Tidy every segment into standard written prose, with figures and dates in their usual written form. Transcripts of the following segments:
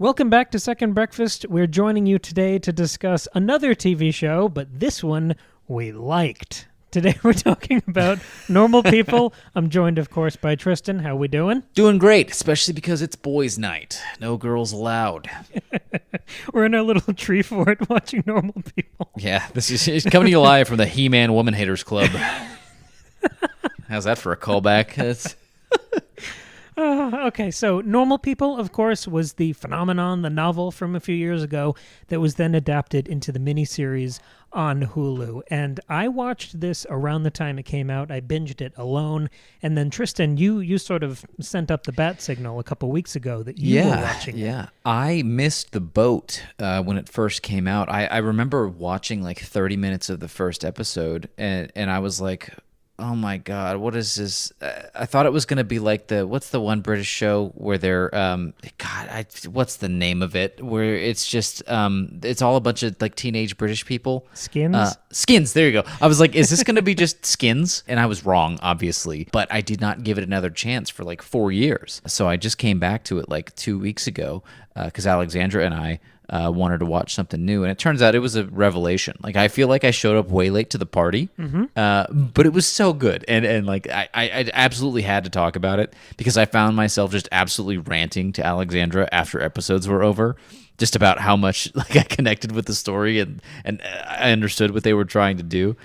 Welcome back to Second Breakfast. We're joining you today to discuss another TV show, but this one we liked. Today we're talking about Normal People. I'm joined, of course, by Tristan. How we doing? Doing great, especially because it's boys' night. No girls allowed. We're in our little tree fort watching Normal People. Yeah, this is coming to you live from the He-Man Woman Haters Club. How's that for a callback? Okay, so Normal People, of course, was the phenomenon, the novel from a few years ago that was then adapted into the miniseries on Hulu. And I watched this around the time it came out. I binged it alone. And then, Tristan, you sort of sent up the bat signal a couple weeks ago that you were watching it. Yeah, I missed the boat when it first came out. I remember watching like 30 minutes of the first episode, and I was like, oh my God, what is this? I thought it was going to be like what's the one British show where they're, what's the name of it? Where it's just, it's all a bunch of like teenage British people. Skins? Skins, there you go. I was like, is this going to be just Skins? And I was wrong, obviously, but I did not give it another chance for like 4 years. So I just came back to it like 2 weeks ago because Alexandra and I wanted to watch something new, and it turns out it was a revelation. Like, I feel like I showed up way late to the party, but it was so good, and like I absolutely had to talk about it because I found myself just absolutely ranting to Alexandra after episodes were over, just about how much like I connected with the story and I understood what they were trying to do.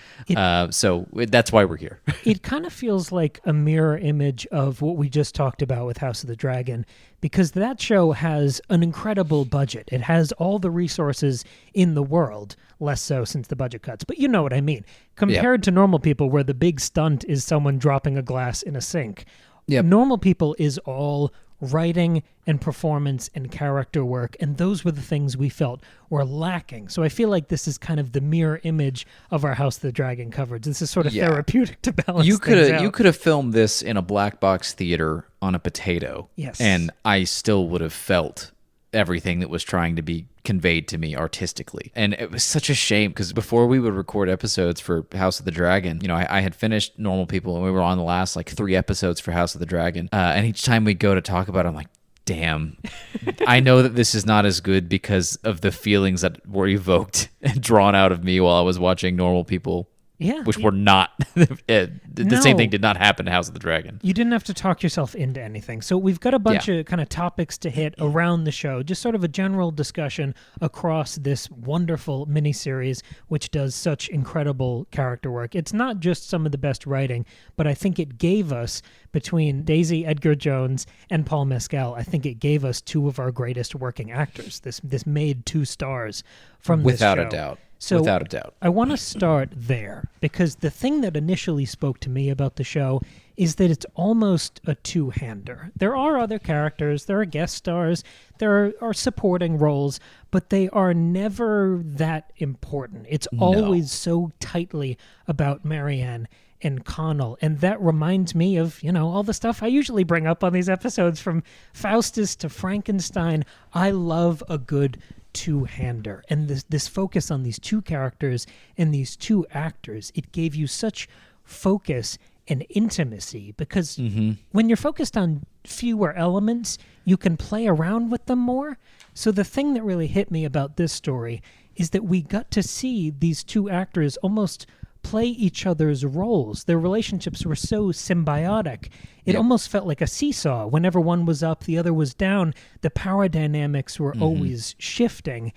So that's why we're here. It kind of feels like a mirror image of what we just talked about with House of the Dragon, because that show has an incredible budget. It has all the resources in the world, less so since the budget cuts. But you know what I mean. Compared to Normal People, where the big stunt is someone dropping a glass in a sink, Normal People is all writing and performance and character work, and those were the things we felt were lacking. So I feel like this is kind of the mirror image of our House of the Dragon coverage. This is sort of therapeutic to balance things out. You could have filmed this in a black box theater on a potato, and I still would have felt everything that was trying to be conveyed to me artistically. And it was such a shame because before we would record episodes for House of the Dragon, you know, I had finished Normal People and we were on the last like 3 episodes for House of the Dragon. And each time we go to talk about it, I'm like, damn, I know that this is not as good because of the feelings that were evoked and drawn out of me while I was watching Normal People. Yeah. Which were not, the same thing did not happen to House of the Dragon. You didn't have to talk yourself into anything. So we've got a bunch of kind of topics to hit around the show, just sort of a general discussion across this wonderful miniseries, which does such incredible character work. It's not just some of the best writing, but I think it gave us, between Daisy Edgar-Jones and Paul Mescal, I think it gave us 2 of our greatest working actors. This made 2 stars from this show. Without a doubt. So without a doubt. I want to start there because the thing that initially spoke to me about the show is that it's almost a two-hander. There are other characters, there are guest stars, there are supporting roles, but they are never that important. It's always so tightly about Marianne and Connell, and that reminds me of, you know, all the stuff I usually bring up on these episodes, from Faustus to Frankenstein. I love a good two-hander, and this focus on these 2 characters and these 2 actors, it gave you such focus and intimacy, because when you're focused on fewer elements, you can play around with them more. So the thing that really hit me about this story is that we got to see these 2 actors almost play each other's roles. Their relationships were so symbiotic. It almost felt like a seesaw. Whenever one was up, the other was down. The power dynamics were always shifting.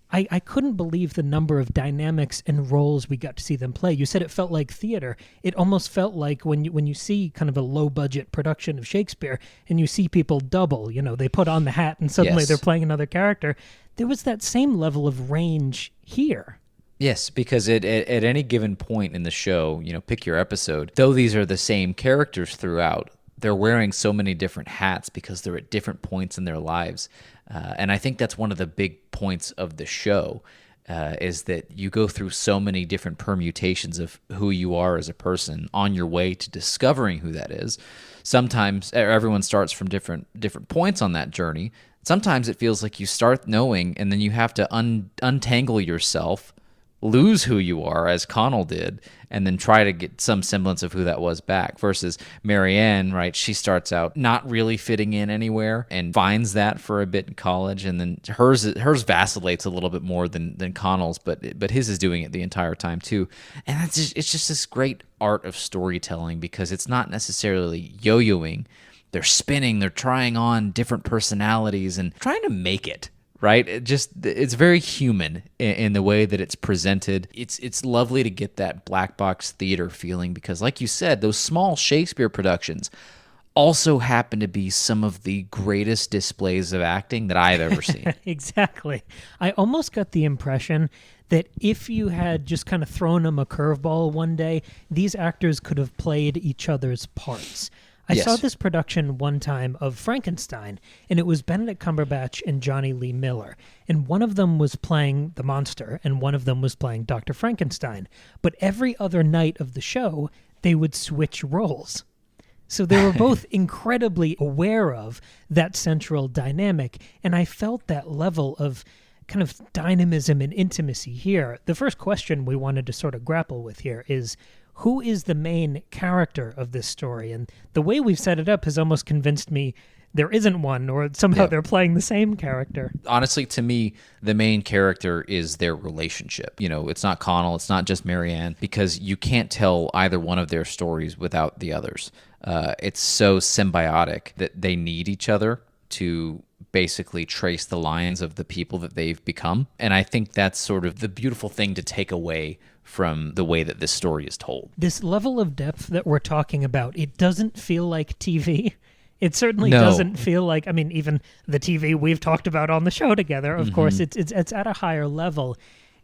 I couldn't believe the number of dynamics and roles we got to see them play. You said it felt like theater. It almost felt like when you see kind of a low-budget production of Shakespeare and you see people double, you know, they put on the hat and suddenly they're playing another character. There was that same level of range here. Yes, because at any given point in the show, you know, pick your episode, though these are the same characters throughout, they're wearing so many different hats because they're at different points in their lives. And I think that's one of the big points of the show, is that you go through so many different permutations of who you are as a person on your way to discovering who that is. Sometimes everyone starts from different points on that journey. Sometimes it feels like you start knowing and then you have to untangle yourself lose who you are, as Connell did, and then try to get some semblance of who that was back. Versus Marianne, right? She starts out not really fitting in anywhere and finds that for a bit in college, and then hers vacillates a little bit more than Connell's, but his is doing it the entire time too. And it's just this great art of storytelling, because it's not necessarily yo-yoing. They're spinning, they're trying on different personalities and trying to make it. Right? It's very human in the way that it's presented. It's lovely to get that black box theater feeling, because like you said, those small Shakespeare productions also happen to be some of the greatest displays of acting that I've ever seen. Exactly. I almost got the impression that if you had just kind of thrown them a curveball one day, these actors could have played each other's parts. I saw this production one time of Frankenstein, and it was Benedict Cumberbatch and Johnny Lee Miller. And one of them was playing the monster, and one of them was playing Dr. Frankenstein. But every other night of the show, they would switch roles. So they were both incredibly aware of that central dynamic, and I felt that level of kind of dynamism and intimacy here. The first question we wanted to sort of grapple with here is, who is the main character of this story? And the way we've set it up has almost convinced me there isn't one, or somehow they're playing the same character. Honestly, to me, the main character is their relationship. You know, it's not Connell, it's not just Marianne, because you can't tell either one of their stories without the others. It's so symbiotic that they need each other to basically trace the lines of the people that they've become. And I think that's sort of the beautiful thing to take away from the way that this story is told. This level of depth that we're talking about, it doesn't feel like TV. It certainly doesn't feel like, I mean, even the TV we've talked about on the show together, of course, it's at a higher level.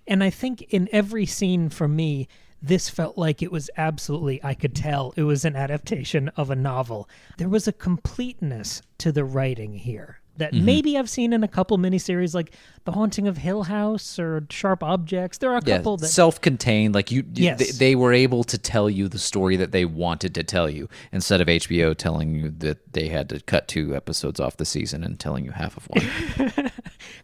And I think in every scene for me, this felt like it was absolutely, I could tell, it was an adaptation of a novel. There was a completeness to the writing here that maybe I've seen in a couple miniseries like The Haunting of Hill House or Sharp Objects. There are a couple that... self-contained, like Yes. they were able to tell you the story that they wanted to tell you, instead of HBO telling you that they had to cut 2 episodes off the season and telling you half of one.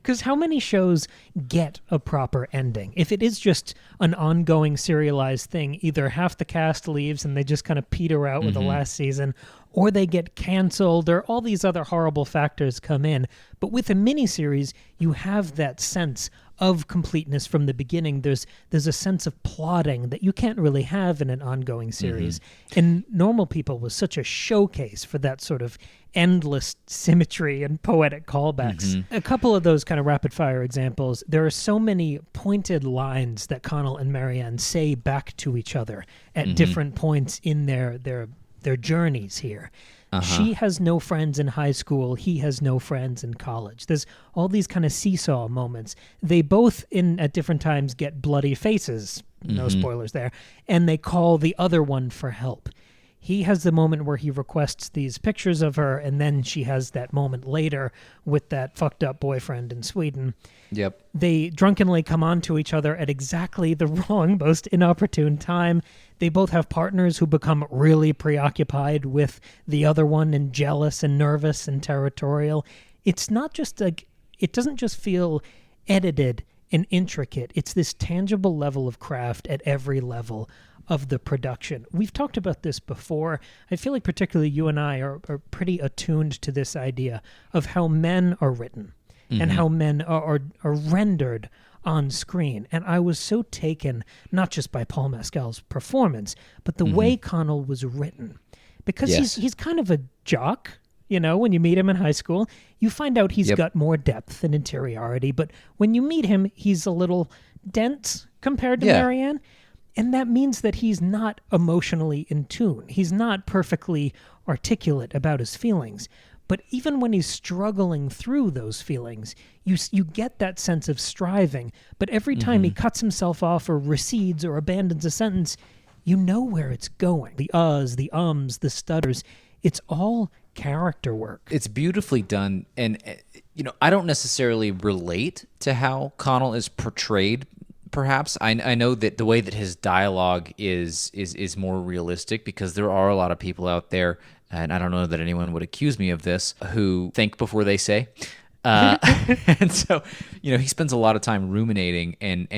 Because how many shows get a proper ending? If it is just an ongoing serialized thing, either half the cast leaves and they just kind of peter out with the last season, or they get canceled, or all these other horrible factors come in. But with a miniseries, you have that sense of completeness from the beginning. There's a sense of plotting that you can't really have in an ongoing series. And Normal People was such a showcase for that sort of endless symmetry and poetic callbacks. A couple of those kind of rapid-fire examples. There are so many pointed lines that Connell and Marianne say back to each other at different points in their journeys here. She has no friends in high school. He has no friends in college. There's all these kind of seesaw moments. They both, at different times, get bloody faces. No spoilers there. And they call the other one for help. He has the moment where he requests these pictures of her, and then she has that moment later with that fucked up boyfriend in Sweden. Yep. They drunkenly come on to each other at exactly the wrong, most inopportune time. They both have partners who become really preoccupied with the other one and jealous and nervous and territorial. It's not just like, it doesn't just feel edited and intricate. It's this tangible level of craft at every level of the production. We've talked about this before. I feel like particularly you and I are pretty attuned to this idea of how men are written and how men are rendered on screen. And I was so taken, not just by Paul Mescal's performance, but the way Connell was written. Because he's kind of a jock. You know, when you meet him in high school, you find out he's got more depth and interiority. But when you meet him, he's a little dense compared to Marianne. And that means that he's not emotionally in tune. He's not perfectly articulate about his feelings. But even when he's struggling through those feelings, you get that sense of striving. But every time he cuts himself off or recedes or abandons a sentence, you know where it's going. The uhs, the ums, the stutters, it's all character work. It's beautifully done. And, I don't necessarily relate to how Connell is portrayed. Perhaps I know that the way that his dialogue is more realistic, because there are a lot of people out there, and I don't know that anyone would accuse me of this, who think before they say. And so, he spends a lot of time ruminating and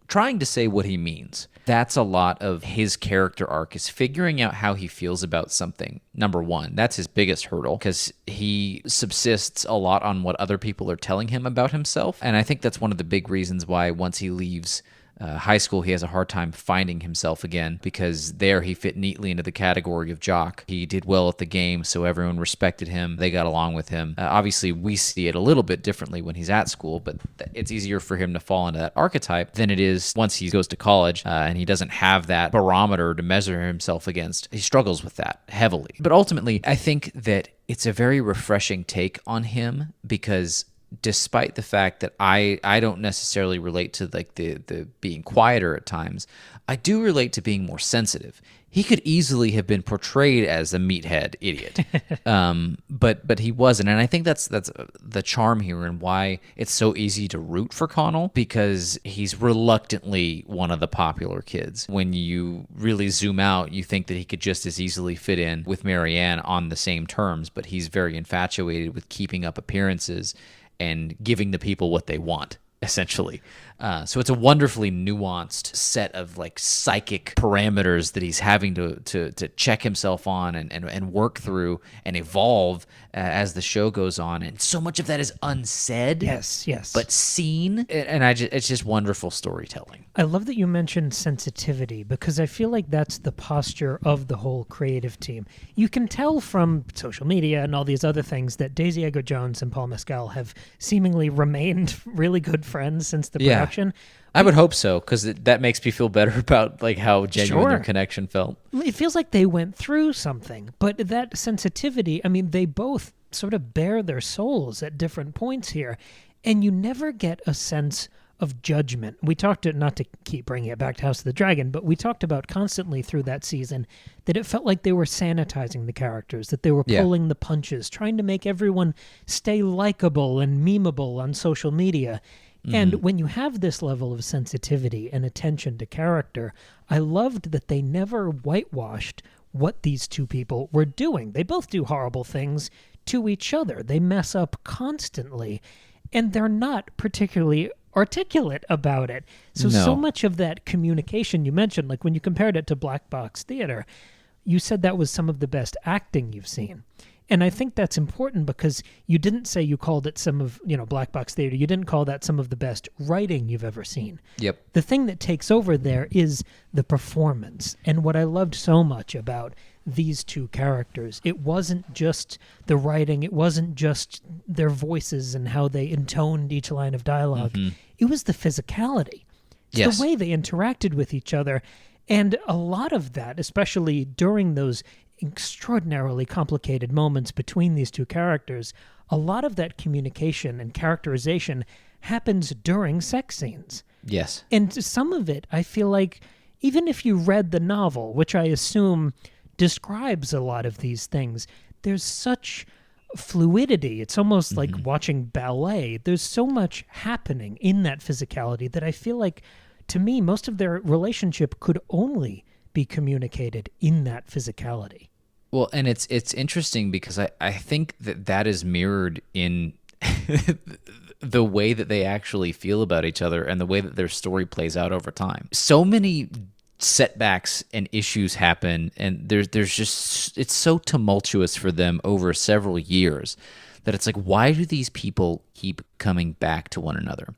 trying to say what he means. That's a lot of his character arc, is figuring out how he feels about something. Number one, that's his biggest hurdle, because he subsists a lot on what other people are telling him about himself. And I think that's one of the big reasons why once he leaves high school, he has a hard time finding himself again, because there he fit neatly into the category of jock. He did well at the game, so everyone respected him. They got along with him. Obviously, we see it a little bit differently when he's at school, but it's easier for him to fall into that archetype than it is once he goes to college and he doesn't have that barometer to measure himself against. He struggles with that heavily. But ultimately, I think that it's a very refreshing take on him, because despite the fact that I don't necessarily relate to like the being quieter at times, I do relate to being more sensitive. He could easily have been portrayed as a meathead idiot, but he wasn't, and I think that's the charm here and why it's so easy to root for Connell, because he's reluctantly one of the popular kids. When you really zoom out, you think that he could just as easily fit in with Marianne on the same terms, but he's very infatuated with keeping up appearances and giving the people what they want, essentially. So it's a wonderfully nuanced set of like psychic parameters that he's having to check himself on and work through and evolve as the show goes on. And so much of that is unsaid, yes, but seen. And it's just wonderful storytelling. I love that you mentioned sensitivity, because I feel like that's the posture of the whole creative team. You can tell from social media and all these other things that Daisy Edgar Jones and Paul Mescal have seemingly remained really good friends since the production. I would hope so, because that makes me feel better about like how genuine their connection felt. It feels like they went through something, but that sensitivity, I mean, they both sort of bare their souls at different points here, and you never get a sense of judgment. We talked, not to keep bringing it back to House of the Dragon, but we talked about constantly through that season that it felt like they were sanitizing the characters, that they were pulling the punches, trying to make everyone stay likable and memeable on social media. And when you have this level of sensitivity and attention to character, I loved that they never whitewashed what these two people were doing. They both do horrible things to each other. They mess up constantly, and they're not particularly articulate about it. So much of that communication you mentioned, like when you compared it to Black Box Theater, you said that was some of the best acting you've seen. And I think that's important, because you didn't say you called it some of, Black Box Theater. You didn't call that some of the best writing you've ever seen. Yep. The thing that takes over there is the performance. And what I loved so much about these two characters, it wasn't just the writing, it wasn't just their voices and how they intoned each line of dialogue. It was the physicality. It's the way they interacted with each other. And a lot of that, especially during those extraordinarily complicated moments between these two characters, a lot of that communication and characterization happens during sex scenes. Yes. And some of it, I feel like, even if you read the novel, which I assume describes a lot of these things, there's such fluidity. It's almost like watching ballet. There's so much happening in that physicality that I feel like, to me, most of their relationship could only be communicated in that physicality. Well, and it's interesting, because I think that is mirrored in the way that they actually feel about each other and the way that their story plays out over time. So many setbacks and issues happen, and there's just, it's so tumultuous for them over several years that it's like, why do these people keep coming back to one another?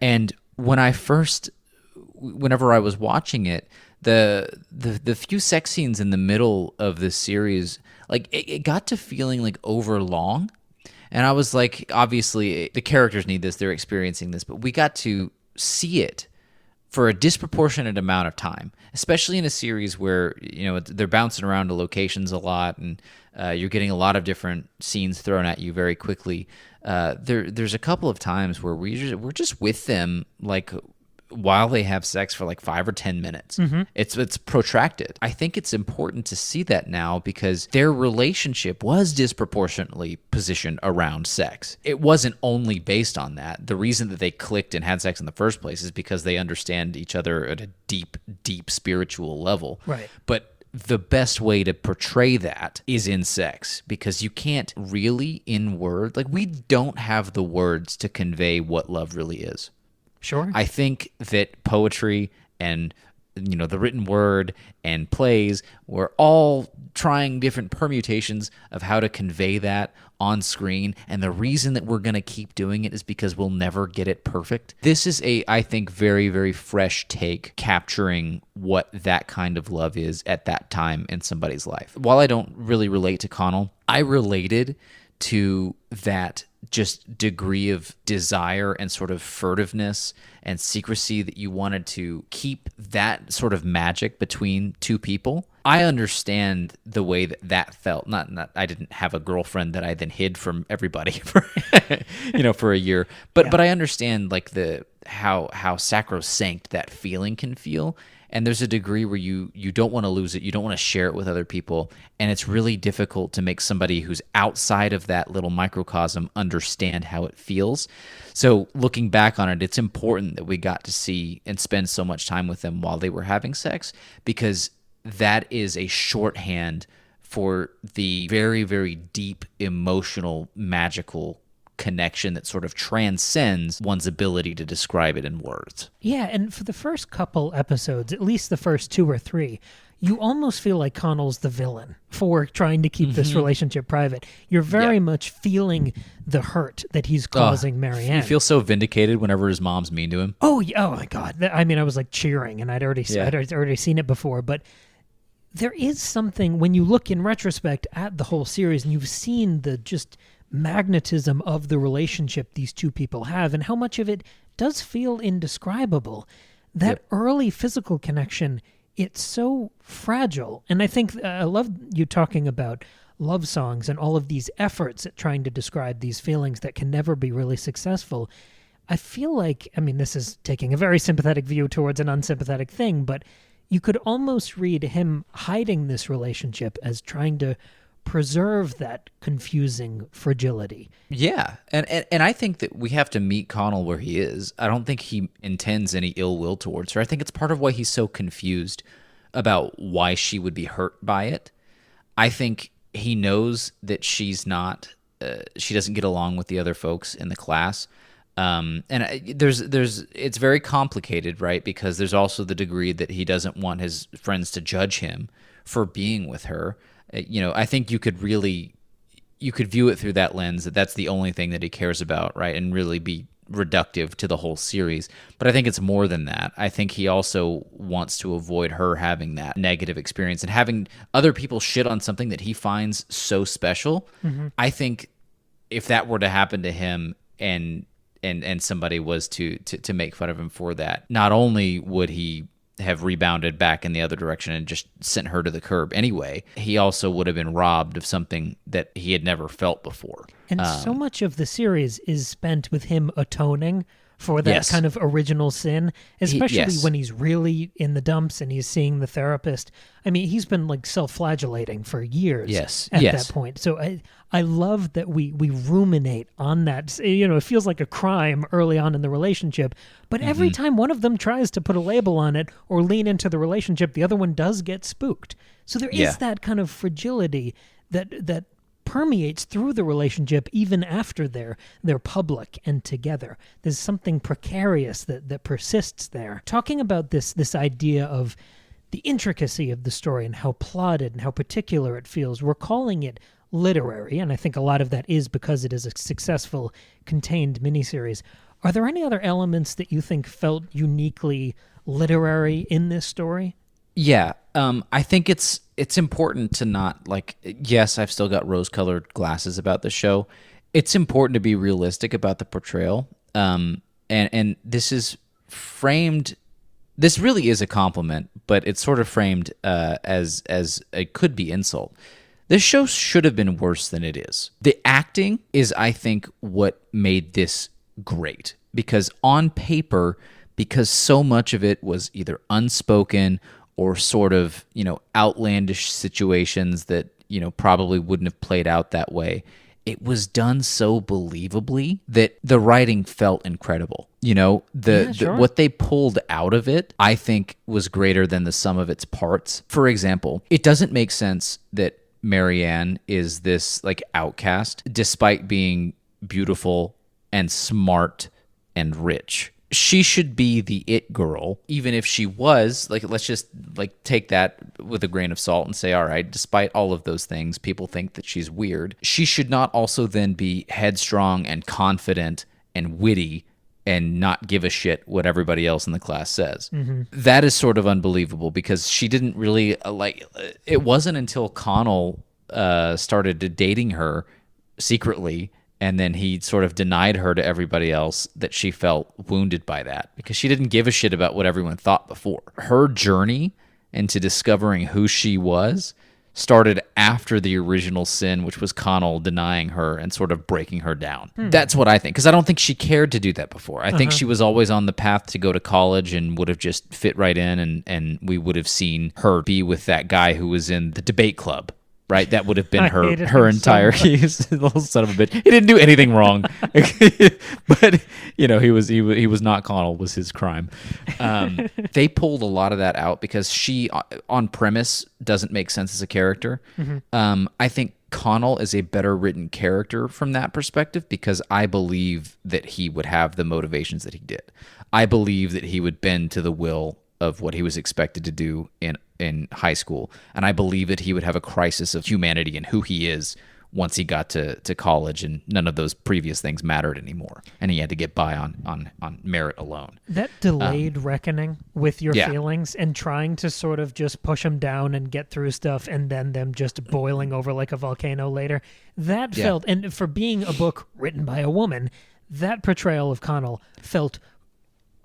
And whenever I was watching it, the few sex scenes in the middle of this series, like it got to feeling like over long. And I was like, obviously the characters need this, they're experiencing this, but we got to see it for a disproportionate amount of time, especially in a series where, they're bouncing around to locations a lot, and you're getting a lot of different scenes thrown at you very quickly. There's a couple of times where we're just with them, like, while they have sex for like 5 or 10 minutes. It's protracted. I think it's important to see that now, because their relationship was disproportionately positioned around sex. It wasn't only based on that. The reason that they clicked and had sex in the first place is because they understand each other at a deep, deep spiritual level. Right. But the best way to portray that is in sex, because you can't really in word, like we don't have the words to convey what love really is. Sure. I think that poetry and the written word and plays were all trying different permutations of how to convey that on screen. And the reason that we're going to keep doing it is because we'll never get it perfect. This is I think, very, very fresh take capturing what that kind of love is at that time in somebody's life. While I don't really relate to Connell, I related to that just degree of desire and sort of furtiveness and secrecy that you wanted to keep that sort of magic between two people. I understand the way that felt. Not I didn't have a girlfriend that I then hid from everybody for for a year. But I understand like how sacrosanct that feeling can feel. And there's a degree where you don't want to lose it. You don't want to share it with other people. And it's really difficult to make somebody who's outside of that little microcosm understand how it feels. So looking back on it, it's important that we got to see and spend so much time with them while they were having sex, because that is a shorthand for the very, very deep, emotional, magical connection that sort of transcends one's ability to describe it in words. Yeah, and for the first couple episodes, at least the first 2 or 3, you almost feel like Connell's the villain for trying to keep this relationship private. You're very much feeling the hurt that he's causing Marianne. You feel so vindicated whenever his mom's mean to him. Oh my God. I mean, I was like cheering, and I'd already seen it before, but there is something when you look in retrospect at the whole series and you've seen the just magnetism of the relationship these two people have and how much of it does feel indescribable. That early physical connection, it's so fragile. And I think I love you talking about love songs and all of these efforts at trying to describe these feelings that can never be really successful. I feel like, I mean, this is taking a very sympathetic view towards an unsympathetic thing, but you could almost read him hiding this relationship as trying to preserve that confusing fragility. Yeah, and I think that we have to meet Connell where he is. I don't think he intends any ill will towards her. I think it's part of why he's so confused about why she would be hurt by it. I think he knows that she's not, she doesn't get along with the other folks in the class. It's very complicated, right? Because there's also the degree that he doesn't want his friends to judge him for being with her. I think you could view it through that lens, that that's the only thing that he cares about, right? And really be reductive to the whole series. But I think it's more than that. I think he also wants to avoid her having that negative experience and having other people shit on something that he finds so special. Mm-hmm. I think if that were to happen to him and somebody was to make fun of him for that, not only would he have rebounded back in the other direction and just sent her to the curb anyway, he also would have been robbed of something that he had never felt before. And so much of the series is spent with him atoning for that kind of original sin, especially when he's really in the dumps and he's seeing the therapist. I mean, he's been like self-flagellating for years at that point. So I love that we ruminate on that. It feels like a crime early on in the relationship, but every time one of them tries to put a label on it or lean into the relationship, the other one does get spooked. So there is that kind of fragility that permeates through the relationship even after they're public and together. There's something precarious that persists there. Talking about this idea of the intricacy of the story and how plotted and how particular it feels, we're calling it literary, and I think a lot of that is because it is a successful contained miniseries. Are there any other elements that you think felt uniquely literary in this story? Yeah, I think it's important to not, yes, I've still got rose-colored glasses about the show. It's important to be realistic about the portrayal. And this is framed, this really is a compliment, but it's sort of framed as it could be insult. This show should have been worse than it is. The acting is, I think, what made this great. Because on paper, because so much of it was either unspoken or sort of, outlandish situations that, probably wouldn't have played out that way. it was done so believably that the writing felt incredible. What they pulled out of it, I think, was greater than the sum of its parts. For example, it doesn't make sense that Marianne is this like outcast despite being beautiful and smart and rich. She should be the it girl, even if she was, like, let's just like take that with a grain of salt and say, all right, despite all of those things, people think that she's weird. She should not also then be headstrong and confident and witty and not give a shit what everybody else in the class says. Mm-hmm. That is sort of unbelievable because she didn't really it wasn't until Connell started dating her secretly, and then he sort of denied her to everybody else, that she felt wounded by that because she didn't give a shit about what everyone thought before. Her journey into discovering who she was started after the original sin, which was Connell denying her and sort of breaking her down. That's what I think, because I don't think she cared to do that before. I think she was always on the path to go to college and would have just fit right in, and we would have seen her be with that guy who was in the debate club. Right, that would have been her entire little son of a bitch. He didn't do anything wrong, but he was not Connell, was his crime. They pulled a lot of that out because she, on premise, doesn't make sense as a character. Mm-hmm. I think Connell is a better written character from that perspective because I believe that he would have the motivations that he did. I believe that he would bend to the will of what he was expected to do in high school. And I believe that he would have a crisis of humanity and who he is once he got to college, and none of those previous things mattered anymore. And he had to get by on merit alone. That delayed reckoning with your feelings and trying to sort of just push them down and get through stuff and then them just boiling over like a volcano later, that felt, and for being a book written by a woman, that portrayal of Connell felt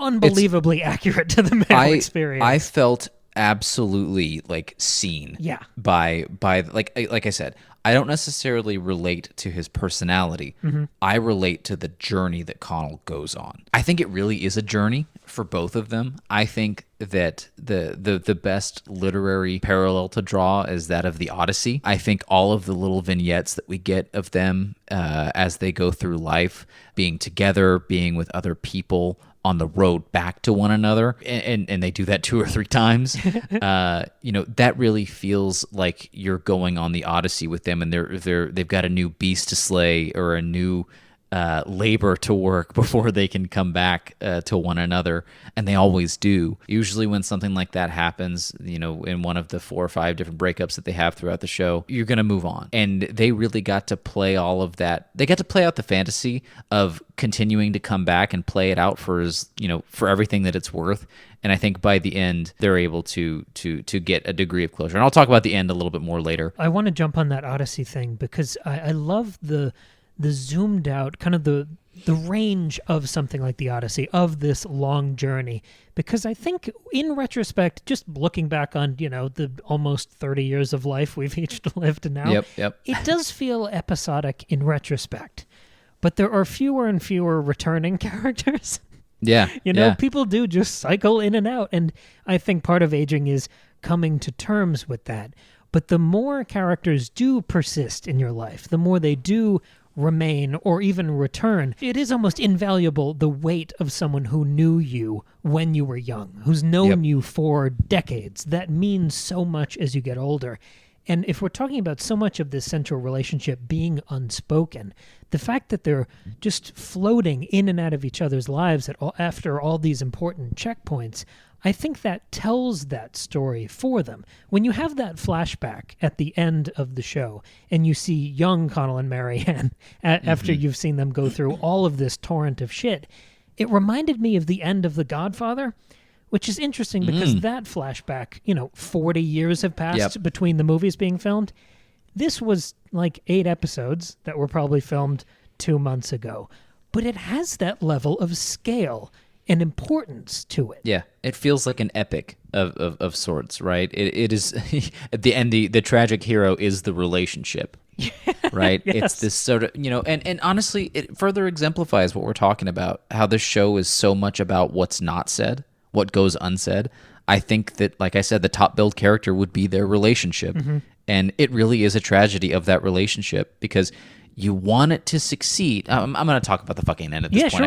unbelievably accurate to the male experience. I felt absolutely like seen by like I said, I don't necessarily relate to his personality. Mm-hmm. I relate to the journey that Connell goes on. I think it really is a journey for both of them. I think that the best literary parallel to draw is that of the Odyssey. I think all of the little vignettes that we get of them as they go through life, being together, being with other people, on the road back to one another, and they do that 2 or 3 times. That really feels like you're going on the Odyssey with them, and they've got a new beast to slay or a new labor to work before they can come back to one another, and they always do. Usually when something like that happens, in one of the 4 or 5 different breakups that they have throughout the show, you're going to move on. And they really got to play all of that. They got to play out the fantasy of continuing to come back and play it out for everything that it's worth. And I think by the end, they're able to get a degree of closure. And I'll talk about the end a little bit more later. I want to jump on that Odyssey thing because I love the zoomed out, kind of the range of something like the Odyssey, of this long journey. Because I think in retrospect, just looking back on, the almost 30 years of life we've each lived now, it does feel episodic in retrospect. But there are fewer and fewer returning characters. People do just cycle in and out. And I think part of aging is coming to terms with that. But the more characters do persist in your life, the more they do remain or even return, it is almost invaluable, the weight of someone who knew you when you were young, who's known you for decades. That means so much as you get older. And if we're talking about so much of this central relationship being unspoken, the fact that they're just floating in and out of each other's lives after all these important checkpoints, I think that tells that story for them. When you have that flashback at the end of the show and you see young Connell and Marianne after you've seen them go through all of this torrent of shit, it reminded me of the end of The Godfather, which is interesting because that flashback, 40 years have passed between the movies being filmed. This was like 8 episodes that were probably filmed 2 months ago. But it has that level of scale and importance to it. Yeah, it feels like an epic of sorts, right? It is at the end, the tragic hero is the relationship, right? Yes. It's this sort of, and honestly, it further exemplifies what we're talking about, how this show is so much about what's not said, what goes unsaid. I think that, like I said, the top billed character would be their relationship. Mm-hmm. And it really is a tragedy of that relationship because You want it to succeed. I'm going to talk about the fucking end at this point. Sure,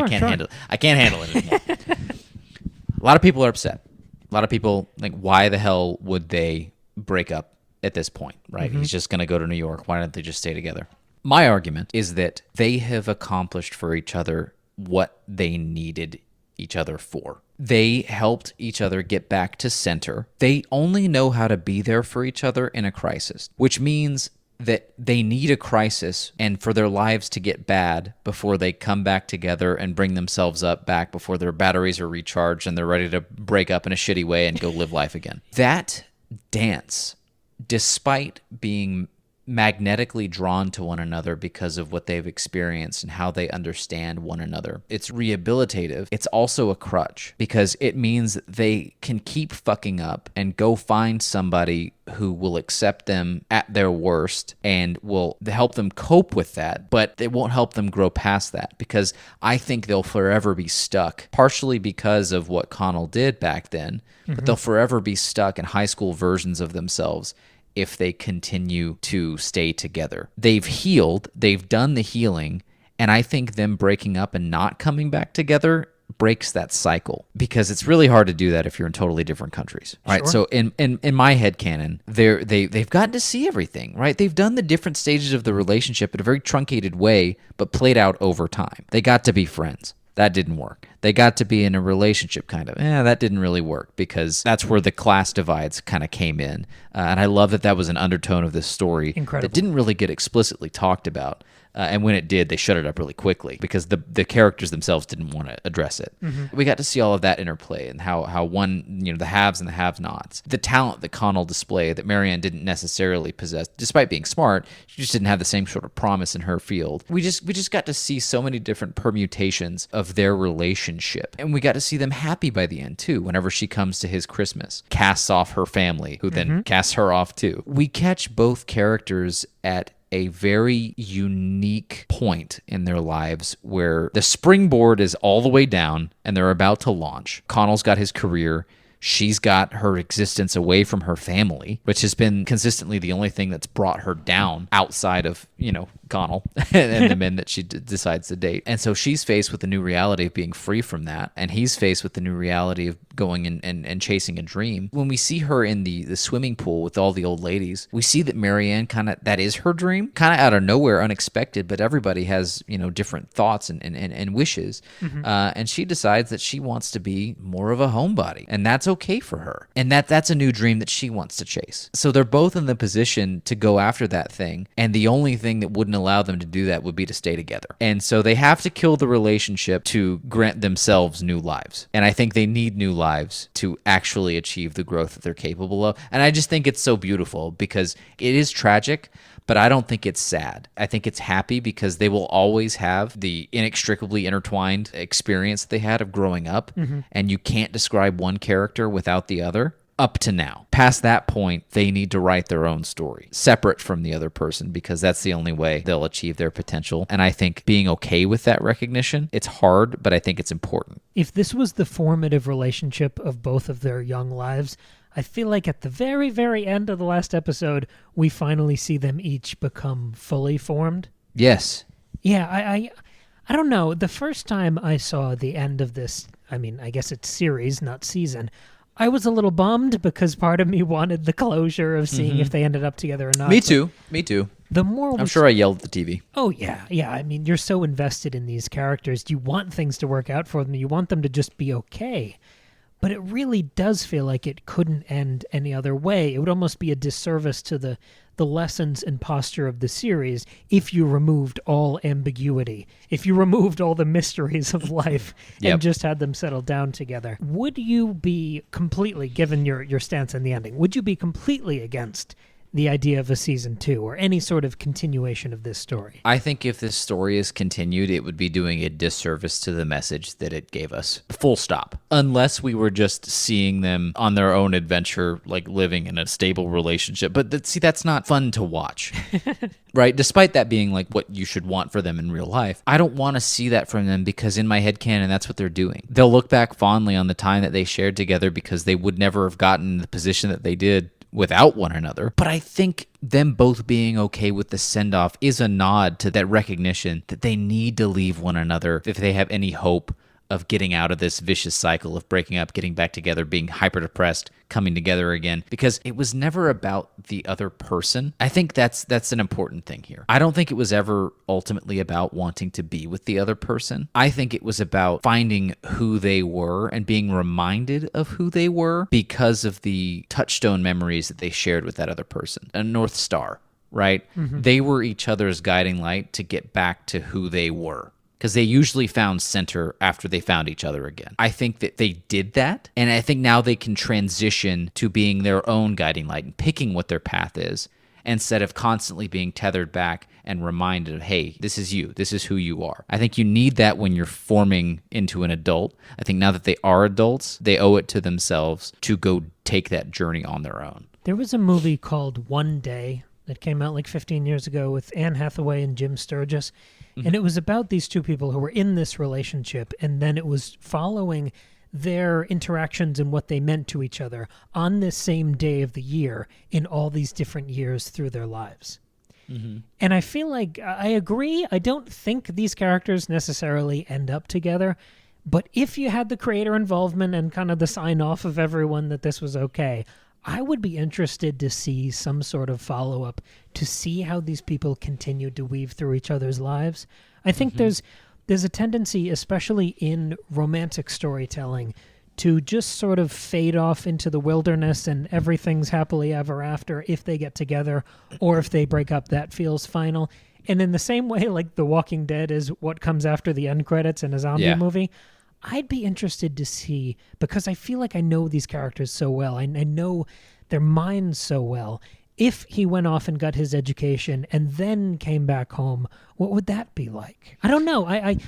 I can't handle it anymore. A lot of people are upset. A lot of people think, why the hell would they break up at this point, right? He's just going to go to New York. Why don't they just stay together? My argument is that they have accomplished for each other what they needed each other for. They helped each other get back to center. They only know how to be there for each other in a crisis, which means that they need a crisis and for their lives to get bad before they come back together and bring themselves up back before their batteries are recharged and they're ready to break up in a shitty way and go live life again. That dance, despite being magnetically drawn to one another because of what they've experienced and how they understand one another, it's rehabilitative. It's also a crutch because it means that they can keep fucking up and go find somebody who will accept them at their worst and will help them cope with that, but it won't help them grow past that because I think they'll forever be stuck, partially because of what Connell did back then, but they'll forever be stuck in high school versions of themselves if they continue to stay together. They've healed, they've done the healing, and I think them breaking up and not coming back together breaks that cycle because it's really hard to do that if you're in totally different countries, right? Sure. So in my headcanon, they've gotten to see everything, right? They've done the different stages of the relationship in a very truncated way, but played out over time. They got to be friends. That didn't work. They got to be in a relationship kind of. That didn't really work because that's where the class divides kind of came in. And I love that was an undertone of this story. Incredible. That didn't really get explicitly talked about. And when it did, they shut it up really quickly because the characters themselves didn't want to address it. We got to see all of that interplay and how one, the haves and the have-nots. The talent that Connell displayed that Marianne didn't necessarily possess, despite being smart, she just didn't have the same sort of promise in her field. We just got to see so many different permutations of their relationship. And we got to see them happy by the end, too, whenever she comes to his Christmas, casts off her family, who then casts her off, too. We catch both characters at a very unique point in their lives where the springboard is all the way down and they're about to launch. Connell's got his career. She's got her existence away from her family, which has been consistently the only thing that's brought her down outside of, Connell and the men that she decides to date. And so she's faced with the new reality of being free from that. And he's faced with the new reality of going and chasing a dream. When we see her in the swimming pool with all the old ladies, we see that Marianne that is her dream, kind of out of nowhere, unexpected, but everybody has, different thoughts and wishes. And she decides that she wants to be more of a homebody. And that's okay for her. And that's a new dream that she wants to chase. So they're both in the position to go after that thing. And the only thing that wouldn't allow them to do that would be to stay together. And so they have to kill the relationship to grant themselves new lives. And I think they need new lives to actually achieve the growth that they're capable of. And I just think it's so beautiful because it is tragic, but I don't think it's sad. I think it's happy because they will always have the inextricably intertwined experience that they had of growing up. And you can't describe one character without the other. Up to now. Past that point, they need to write their own story, separate from the other person, because that's the only way they'll achieve their potential. And I think being okay with that recognition, it's hard, but I think it's important. If this was the formative relationship of both of their young lives, I feel like at the very, very end of the last episode, we finally see them each become fully formed. Yes. Yeah, I don't know. The first time I saw the end of this, I guess it's series, not season, I was a little bummed because part of me wanted the closure of seeing if they ended up together or not. Me too. The more I'm sure I yelled at the TV. Oh, yeah. You're so invested in these characters. You want things to work out for them. You want them to just be okay. But it really does feel like it couldn't end any other way. It would almost be a disservice to the lessons and posture of the series if you removed all ambiguity, if you removed all the mysteries of life and just had them settle down together. Would you be completely, given your stance in the ending, would you be completely against the idea of a season 2 or any sort of continuation of this story? I think if this story is continued, it would be doing a disservice to the message that it gave us. Full stop. Unless we were just seeing them on their own adventure, like living in a stable relationship. But that's not fun to watch. Right? Despite that being like what you should want for them in real life, I don't want to see that from them because in my headcanon, that's what they're doing. They'll look back fondly on the time that they shared together because they would never have gotten the position that they did without one another. But I think them both being okay with the send-off is a nod to that recognition that they need to leave one another if they have any hope of getting out of this vicious cycle of breaking up, getting back together, being hyper depressed, coming together again, because it was never about the other person. I think that's an important thing here. I don't think it was ever ultimately about wanting to be with the other person. I think it was about finding who they were and being reminded of who they were because of the touchstone memories that they shared with that other person. A North Star, right? Mm-hmm. They were each other's guiding light to get back to who they were, because they usually found center after they found each other again. I think that they did that, and I think now they can transition to being their own guiding light and picking what their path is, instead of constantly being tethered back and reminded of, hey, this is you, this is who you are. I think you need that when you're forming into an adult. I think now that they are adults, they owe it to themselves to go take that journey on their own. There was a movie called One Day that came out like 15 years ago with Anne Hathaway and Jim Sturgis. And it was about these two people who were in this relationship, and then it was following their interactions and what they meant to each other on this same day of the year in all these different years through their lives. Mm-hmm. And I feel like I agree. I don't think these characters necessarily end up together, but if you had the creator involvement and kind of the sign off of everyone that this was okay, I would be interested to see some sort of follow-up to see how these people continue to weave through each other's lives. I think there's a tendency, especially in romantic storytelling, to just sort of fade off into the wilderness and everything's happily ever after if they get together, or if they break up, that feels final. And in the same way, like The Walking Dead is what comes after the end credits in a zombie movie, I'd be interested to see, because I feel like I know these characters so well. I know their minds so well. If he went off and got his education and then came back home, what would that be like? I don't know. I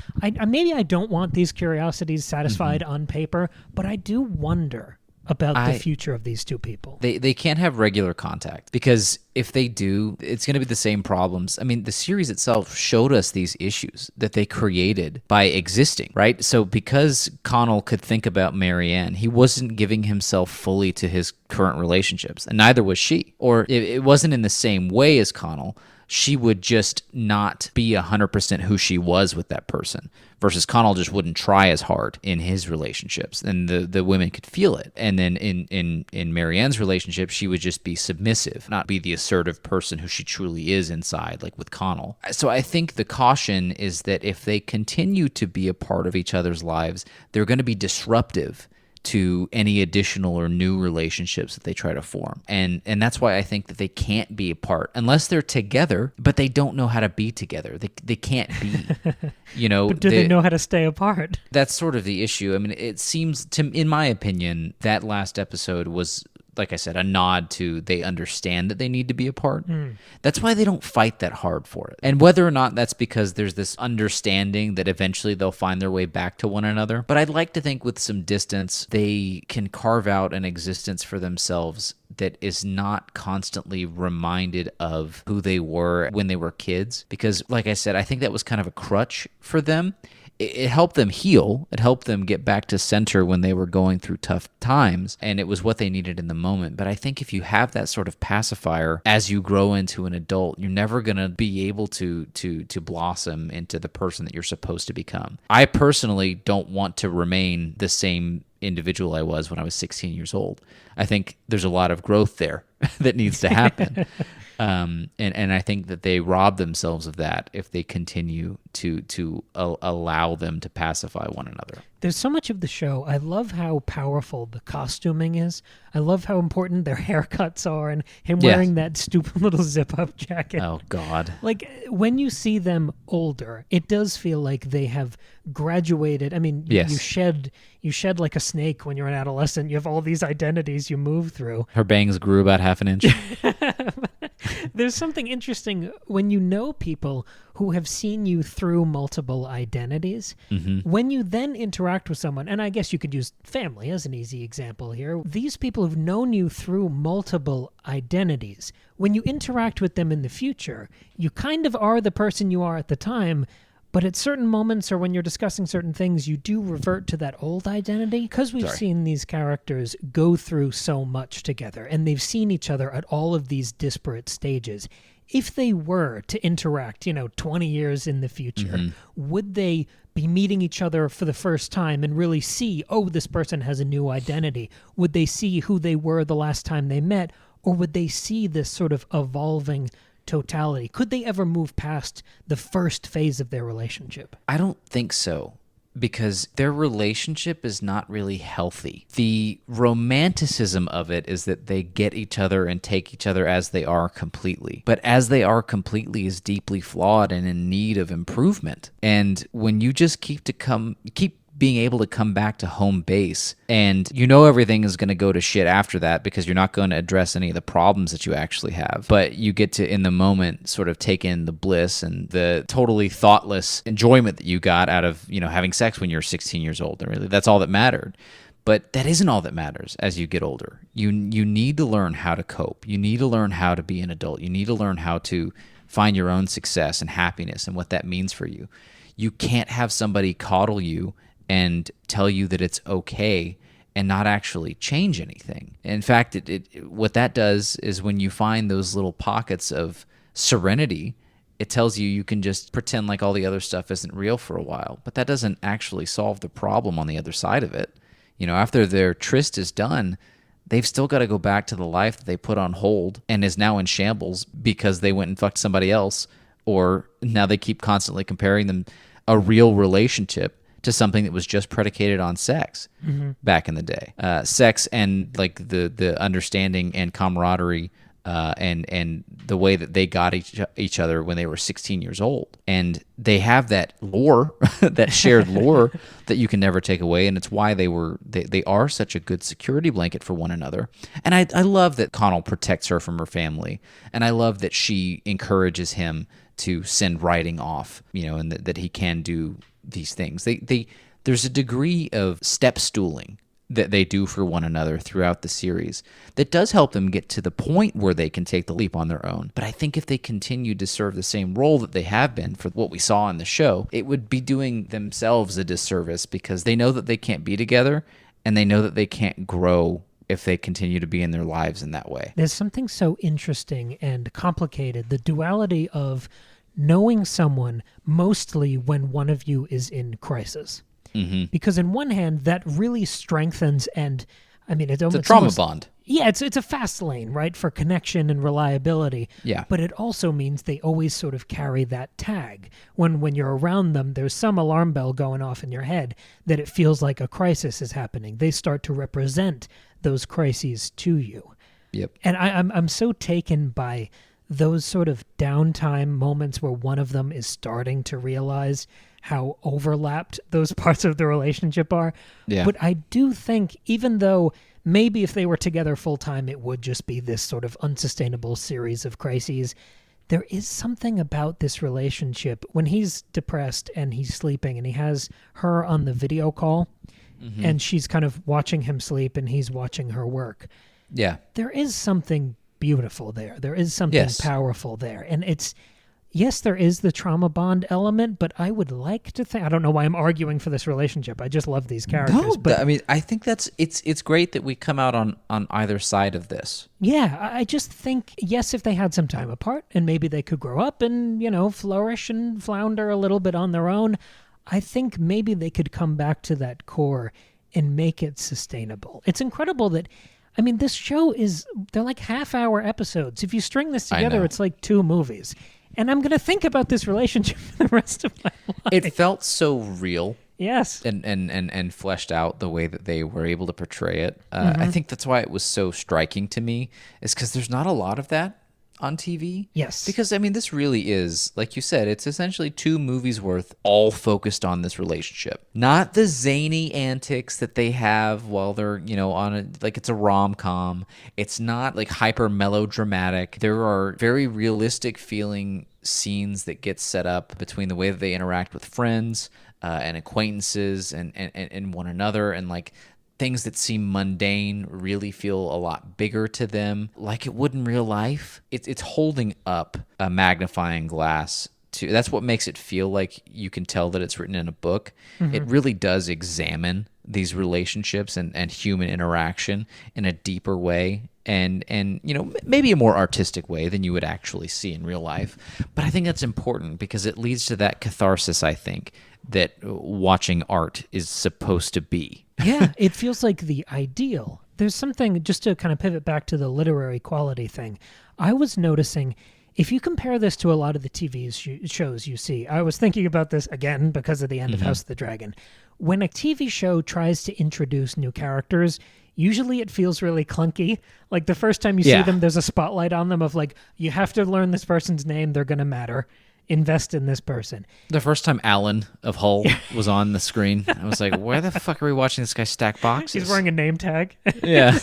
maybe I don't want these curiosities satisfied on paper, but I do wonder about the future of these two people. They can't have regular contact, because if they do, it's going to be the same problems. I mean, the series itself showed us these issues that they created by existing, right? So because Connell could think about Marianne, he wasn't giving himself fully to his current relationships, and neither was she. Or it wasn't in the same way as Connell. She would just not be 100% who she was with that person, versus Connell just wouldn't try as hard in his relationships, and the women could feel it. And then in Marianne's relationship, she would just be submissive, not be the assertive person who she truly is inside, like with Connell. So I think the caution is that if they continue to be a part of each other's lives, they're going to be disruptive to any additional or new relationships that they try to form. And that's why I think that they can't be apart unless they're together, but they don't know how to be together. They can't be, But do they know how to stay apart? That's sort of the issue. I mean, it seems, in my opinion, that last episode was, like I said, a nod to they understand that they need to be apart. That's why they don't fight that hard for it. And whether or not that's because there's this understanding that eventually they'll find their way back to one another. But I'd like to think with some distance, they can carve out an existence for themselves that is not constantly reminded of who they were when they were kids. Because, like I said, I think that was kind of a crutch for them. It helped them heal. It helped them get back to center when they were going through tough times, and it was what they needed in the moment. But I think if you have that sort of pacifier as you grow into an adult, you're never going to be able to blossom into the person that you're supposed to become. I personally don't want to remain the same individual I was when I was 16 years old. I think there's a lot of growth there that needs to happen. And I think that they rob themselves of that if they continue to allow them to pacify one another. There's so much of the show. I love how powerful the costuming is. I love how important their haircuts are, and him wearing that stupid little zip-up jacket. Oh, God. Like, when you see them older, it does feel like they have graduated. I mean, you shed like a snake when you're an adolescent. You have all these identities you move through. Her bangs grew about half an inch. There's something interesting when you know people who have seen you through multiple identities. Mm-hmm. When you then interact with someone, and I guess you could use family as an easy example here, these people have known you through multiple identities. When you interact with them in the future, you kind of are the person you are at the time, But at certain moments or when you're discussing certain things, you do revert to that old identity. Because we've seen these characters go through so much together, and they've seen each other at all of these disparate stages. If they were to interact, 20 years in the future, would they be meeting each other for the first time and really see, oh, this person has a new identity? Would they see who they were the last time they met? Or would they see this sort of evolving totality? Could they ever move past the first phase of their relationship? I don't think so, because their relationship is not really healthy. The romanticism of it is that they get each other and take each other as they are completely. But as they are completely is deeply flawed and in need of improvement. And when you just keep being able to come back to home base, and everything is going to go to shit after that because you're not going to address any of the problems that you actually have, but you get to in the moment sort of take in the bliss and the totally thoughtless enjoyment that you got out of having sex when you're 16 years old, and really that's all that mattered. But that isn't all that matters as you get older. You need to learn how to cope. You need to learn how to be an adult. You need to learn how to find your own success and happiness and what that means for you. You can't have somebody coddle you and tell you that it's okay and not actually change anything. In fact, what that does is when you find those little pockets of serenity, it tells you can just pretend like all the other stuff isn't real for a while. But that doesn't actually solve the problem on the other side of it. After their tryst is done, they've still got to go back to the life that they put on hold and is now in shambles because they went and fucked somebody else, or now they keep constantly comparing a real relationship to something that was just predicated on sex back in the day. Sex and like the understanding and camaraderie and the way that they got each other when they were 16 years old. And they have that lore, that shared lore that you can never take away. And it's why they are such a good security blanket for one another. And I love that Connell protects her from her family. And I love that she encourages him to send writing off, and that he can do these things. There's a degree of step stooling that they do for one another throughout the series that does help them get to the point where they can take the leap on their own. But I think if they continued to serve the same role that they have been for what we saw in the show, it would be doing themselves a disservice, because they know that they can't be together and they know that they can't grow if they continue to be in their lives in that way. There's something so interesting and complicated, the duality of knowing someone mostly when one of you is in crisis. Mm-hmm. Because in one hand, that really strengthens it's a trauma bond. Yeah, it's a fast lane, right, for connection and reliability. Yeah. But it also means they always sort of carry that tag. When you're around them, there's some alarm bell going off in your head that it feels like a crisis is happening. They start to represent those crises to you. Yep. And I'm so taken by those sort of downtime moments where one of them is starting to realize how overlapped those parts of the relationship are. Yeah. But I do think, even though maybe if they were together full time, it would just be this sort of unsustainable series of crises, there is something about this relationship when he's depressed and he's sleeping and he has her on the video call and she's kind of watching him sleep and he's watching her work. Yeah. There is something beautiful there. There is something powerful there. And yes, there is the trauma bond element, but I would like to think, I don't know why I'm arguing for this relationship. I just love these characters. No, but I think it's great that we come out on either side of this. Yeah, I just think, yes, if they had some time apart and maybe they could grow up and, flourish and flounder a little bit on their own, I think maybe they could come back to that core and make it sustainable. It's incredible that, this show they're like half-hour episodes. If you string this together, it's like 2 movies. And I'm going to think about this relationship for the rest of my life. It felt so real. Yes. And fleshed out the way that they were able to portray it. I think that's why it was so striking to me, is because there's not a lot of that on TV. Yes. Because, this really is, like you said, it's essentially 2 movies worth all focused on this relationship. Not the zany antics that they have while they're, like it's a rom-com. It's not like hyper melodramatic. There are very realistic feeling scenes that get set up between the way that they interact with friends and acquaintances and one another, and like things that seem mundane really feel a lot bigger to them, like it would in real life. It's holding up a magnifying glass to, that's what makes it feel like you can tell that it's written in a book. It really does examine these relationships and human interaction in a deeper way, and maybe a more artistic way than you would actually see in real life. But I think that's important because it leads to that catharsis, I think, that watching art is supposed to be. Yeah, it feels like the ideal. There's something, just to kind of pivot back to the literary quality thing, I was noticing, if you compare this to a lot of the TV shows you see, I was thinking about this again because of the end of House of the Dragon. When a TV show tries to introduce new characters, usually it feels really clunky. Like the first time you see them, there's a spotlight on them of like, you have to learn this person's name, they're going to matter. Invest in this person. The first time Alan of Hull was on the screen, I was like, why the fuck are we watching this guy stack boxes? He's wearing a name tag. Yeah.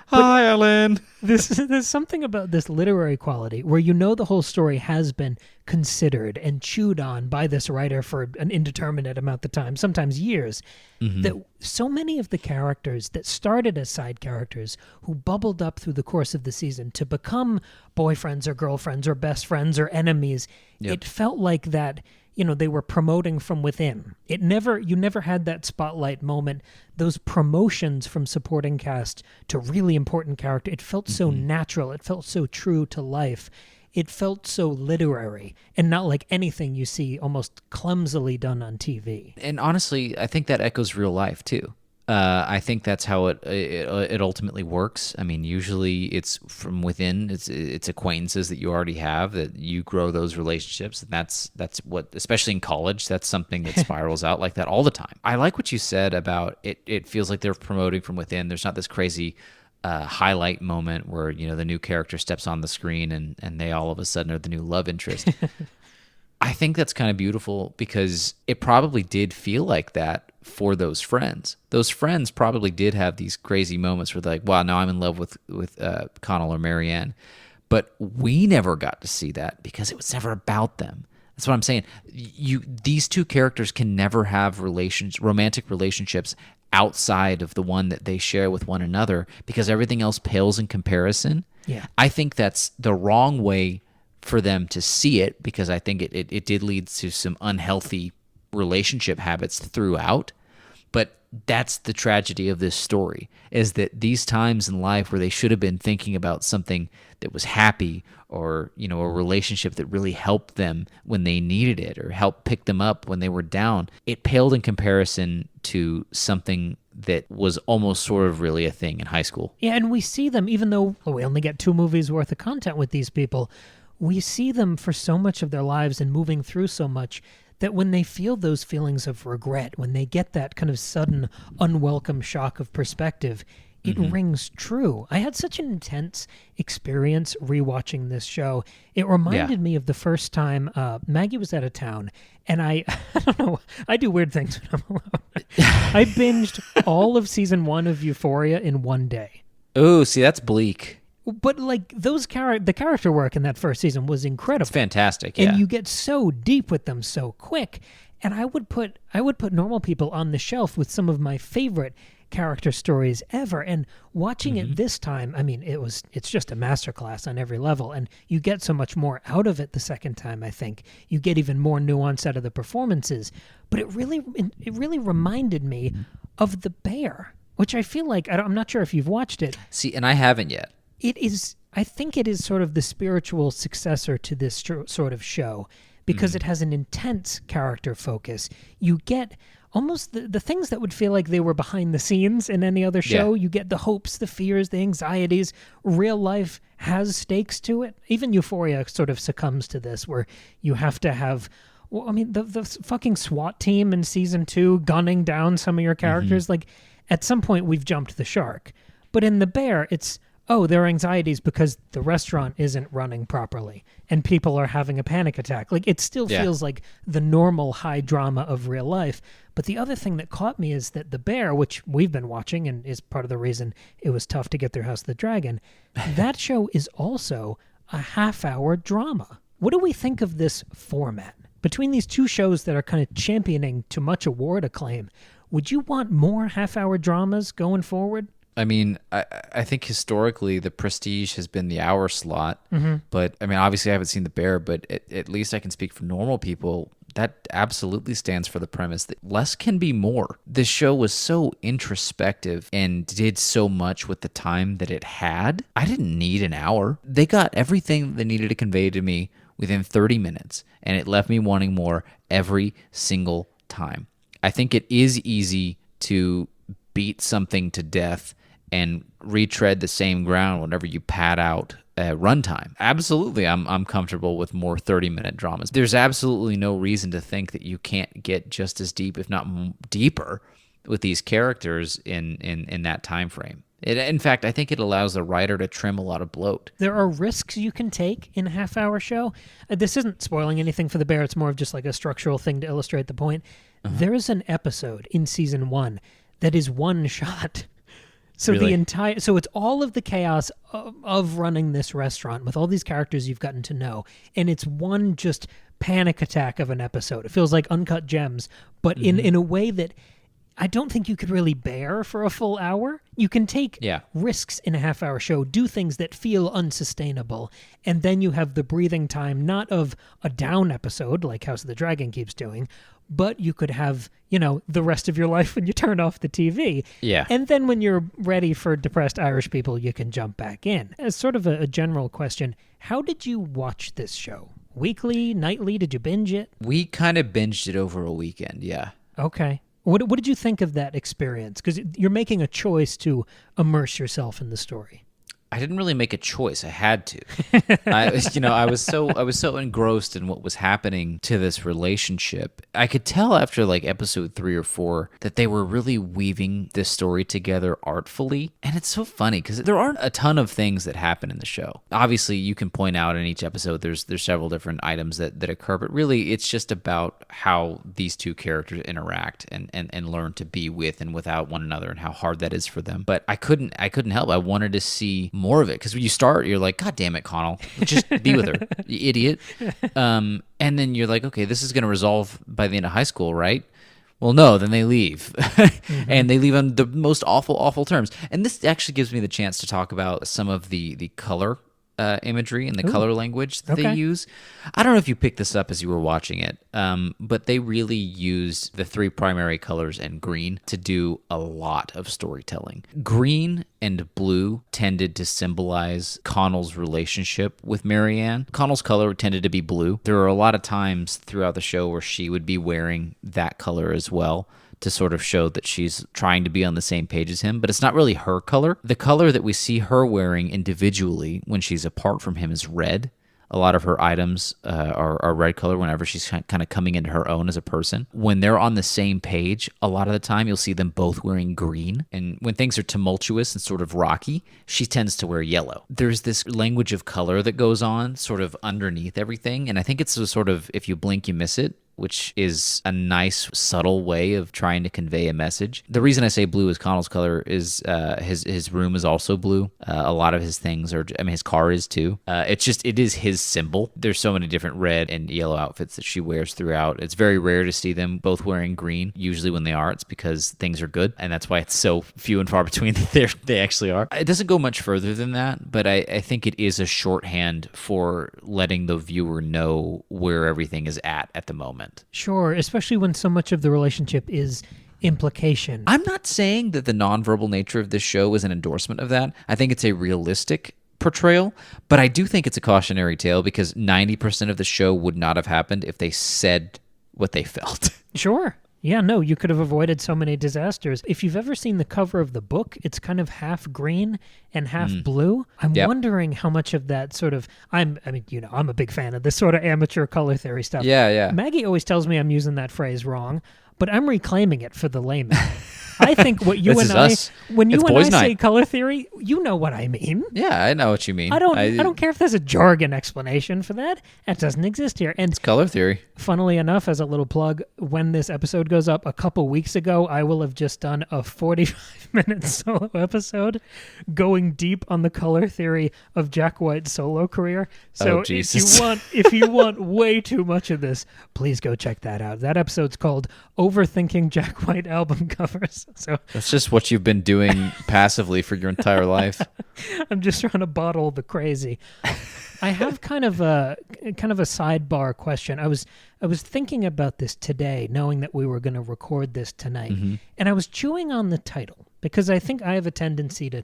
Hi, Alan. There's something about this literary quality where the whole story has been considered and chewed on by this writer for an indeterminate amount of time, sometimes years, that so many of the characters that started as side characters who bubbled up through the course of the season to become boyfriends or girlfriends or best friends or enemies, it felt like that, they were promoting from within. You never had that spotlight moment, those promotions from supporting cast to really important character. It felt so natural. It felt so true to life. It felt so literary and not like anything you see almost clumsily done on TV. And honestly, I think that echoes real life too. I think that's how it ultimately works. I mean, usually it's from within. It's acquaintances that you already have that you grow those relationships, and that's what, especially in college, that's something that spirals out like that all the time. I like what you said about it. It feels like they're promoting from within. There's not this crazy highlight moment where the new character steps on the screen and they all of a sudden are the new love interest. I think that's kind of beautiful because it probably did feel like that for those friends. Those friends probably did have these crazy moments where they're like, wow, now I'm in love with Connell or Marianne. But we never got to see that because it was never about them. That's what I'm saying. These two characters can never have romantic relationships outside of the one that they share with one another because everything else pales in comparison. Yeah. I think that's the wrong way for them to see it because I think it did lead to some unhealthy relationship habits throughout. But that's the tragedy of this story, is that these times in life where they should have been thinking about something that was happy or, a relationship that really helped them when they needed it or helped pick them up when they were down, it paled in comparison to something that was almost sort of really a thing in high school. Yeah, and we see them, even though we only get 2 movies worth of content with these people, we see them for so much of their lives and moving through so much that when they feel those feelings of regret, when they get that kind of sudden, unwelcome shock of perspective, it rings true. I had such an intense experience rewatching this show. It reminded me of the first time Maggie was out of town, and I don't know, I do weird things when I'm alone. I binged all of season 1 of Euphoria in one day. Oh, see, that's bleak. But like the character work in that first season was incredible. It's fantastic, yeah. And you get so deep with them so quick. And I would put Normal People on the shelf with some of my favorite character stories ever. And watching it this time, I mean, it's just a masterclass on every level. And you get so much more out of it the second time, I think. You get even more nuance out of the performances. But it really reminded me of The Bear, which I feel like, I'm not sure if you've watched it. See, and I haven't yet. I think it is sort of the spiritual successor to this sort of show because it has an intense character focus. You get almost the things that would feel like they were behind the scenes in any other show. You get the hopes, the fears, the anxieties. Real life has stakes to it. Even Euphoria sort of succumbs to this where you have to have... Well, I mean, the fucking SWAT team in season 2 gunning down some of your characters. Like, at some point, we've jumped the shark. But in The Bear, it's... there are anxieties because the restaurant isn't running properly and people are having a panic attack. Like, it still feels like the normal high drama of real life. But the other thing that caught me is that The Bear, which we've been watching and is part of the reason it was tough to get through House of the Dragon, that show is also a half-hour drama. What do we think of this format? Between these two shows that are kind of championing to much award acclaim, would you want more half-hour dramas going forward? I mean, I think historically the Prestige has been the hour slot, but I mean, obviously I haven't seen The Bear, but at least I can speak for normal people. That absolutely stands for the premise that less can be more. This show was so introspective and did so much with the time that it had. I didn't need an hour. They got everything they needed to convey to me within 30 minutes, and it left me wanting more every single time. I think it is easy to beat something to death and retread the same ground whenever you pad out runtime. Absolutely, I'm comfortable with more 30-minute dramas. There's absolutely no reason to think that you can't get just as deep, if not deeper, with these characters in that time frame. In fact, I think it allows the writer to trim a lot of bloat. There are risks you can take in a half-hour show. This isn't spoiling anything for The Bear. It's more of just like a structural thing to illustrate the point. There is an episode in season 1 that is one shot. So Really? So it's all of the chaos of running this restaurant with all these characters you've gotten to know, and it's one just panic attack of an episode. It feels like Uncut Gems, but in a way that I don't think you could really bear for a full hour. You can take risks in a half-hour show, do things that feel unsustainable, and then you have the breathing time, not of a down episode like House of the Dragon keeps doing, but you could have, the rest of your life when you turn off the TV. Yeah. And then when you're ready for depressed Irish people, you can jump back in. As sort of a general question, how did you watch this show? Weekly, nightly? Did you binge it? We kind of binged it over a weekend, yeah. Okay. What did you think of that experience? Because you're making a choice to immerse yourself in the story. I didn't really make a choice. I had to. I was so engrossed in what was happening to this relationship. I could tell after like episode 3 or 4 that they were really weaving this story together artfully. And it's so funny because there aren't a ton of things that happen in the show. Obviously, you can point out in each episode there's several different items that occur, but really it's just about how these two characters interact and learn to be with and without one another and how hard that is for them. But I couldn't help. I wanted to see more of it because when you start, you're like, God damn it, Connell, just be with her, you idiot. And then you're like, okay, this is going to resolve by the end of high school, right? Well, no, then they leave. And they leave on the most awful terms. And this actually gives me the chance to talk about some of the color imagery and the color language that they use. I don't know if you picked this up as you were watching it, but they really used the 3 primary colors and green to do a lot of storytelling. Green and blue tended to symbolize Connell's relationship with Marianne. Connell's color tended to be blue. There are a lot of times throughout the show where she would be wearing that color as well, to sort of show that she's trying to be on the same page as him, but it's not really her color. The color that we see her wearing individually when she's apart from him is red. A lot of her items are red color whenever she's kind of coming into her own as a person. When they're on the same page, a lot of the time you'll see them both wearing green. And when things are tumultuous and sort of rocky, she tends to wear yellow. There's this language of color that goes on sort of underneath everything. And I think it's a sort of, if you blink, you miss it, which is a nice, subtle way of trying to convey a message. The reason I say blue is Connell's color is his room is also blue. A lot of his things are, his car is too. It is his symbol. There's so many different red and yellow outfits that she wears throughout. It's very rare to see them both wearing green. Usually when they are, it's because things are good, and that's why it's so few and far between that they actually are. It doesn't go much further than that, but I think it is a shorthand for letting the viewer know where everything is at the moment. Sure, especially when so much of the relationship is implication. I'm not saying that the nonverbal nature of this show is an endorsement of that. I think it's a realistic portrayal, but I do think it's a cautionary tale because 90% of the show would not have happened if they said what they felt. Sure. Yeah, no, you could have avoided so many disasters. If you've ever seen the cover of the book, it's kind of half green and half blue. I'm wondering how much of that sort of, I'm a big fan of this sort of amateur color theory stuff. Yeah. Maggie always tells me I'm using that phrase wrong, but I'm reclaiming it for the layman. I think what you and I, when you and I say color theory, you know what I mean. Yeah, I know what you mean. I don't care if there's a jargon explanation for that. That doesn't exist here. And it's color theory. Funnily enough, as a little plug, when this episode goes up a couple weeks ago, I will have just done a 45-minute solo episode going deep on the color theory of Jack White's solo career. So if you want way too much of this, please go check that out. That episode's called Overthinking Jack White Album Covers. So That's just what you've been doing passively for your entire life. I'm just trying to bottle the crazy. I have kind of a sidebar question. I was thinking about this today, knowing that we were going to record this tonight, and I was chewing on the title because I think I have a tendency to,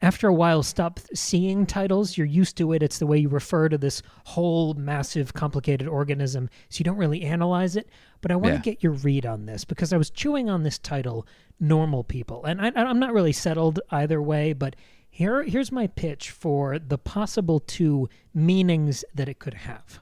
after a while, stop seeing titles. You're used to it. It's the way you refer to this whole massive, complicated organism, so you don't really analyze it. But I want to get your read on this because I was chewing on this title, Normal People, and I'm not really settled either way, but here's my pitch for the possible two meanings that it could have.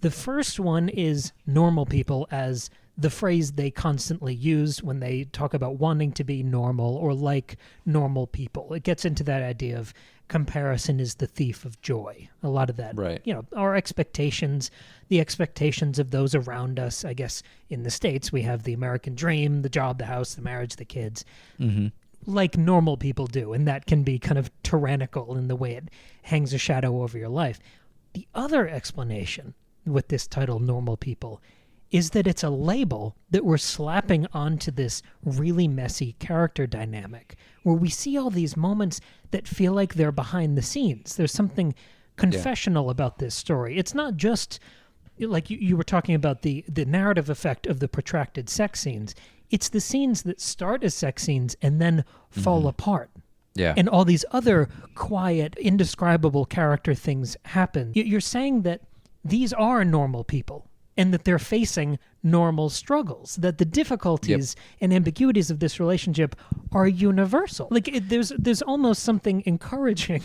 The first one is normal people as the phrase they constantly use when they talk about wanting to be normal or like normal people. It gets into that idea of comparison is the thief of joy. A lot of that, right? Our expectations, the expectations of those around us. I guess in the States we have the American dream, the job, the house, the marriage, the kids. Like normal people do, and that can be kind of tyrannical in the way it hangs a shadow over your life. The other explanation with this title, Normal People, is that it's a label that we're slapping onto this really messy character dynamic, where we see all these moments that feel like they're behind the scenes. There's something confessional about this story. It's not just, like you were talking about the narrative effect of the protracted sex scenes. It's the scenes that start as sex scenes and then fall apart. Yeah. And all these other quiet, indescribable character things happen. You're saying that these are normal people and that they're facing normal struggles, that the difficulties and ambiguities of this relationship are universal. Like there's almost something encouraging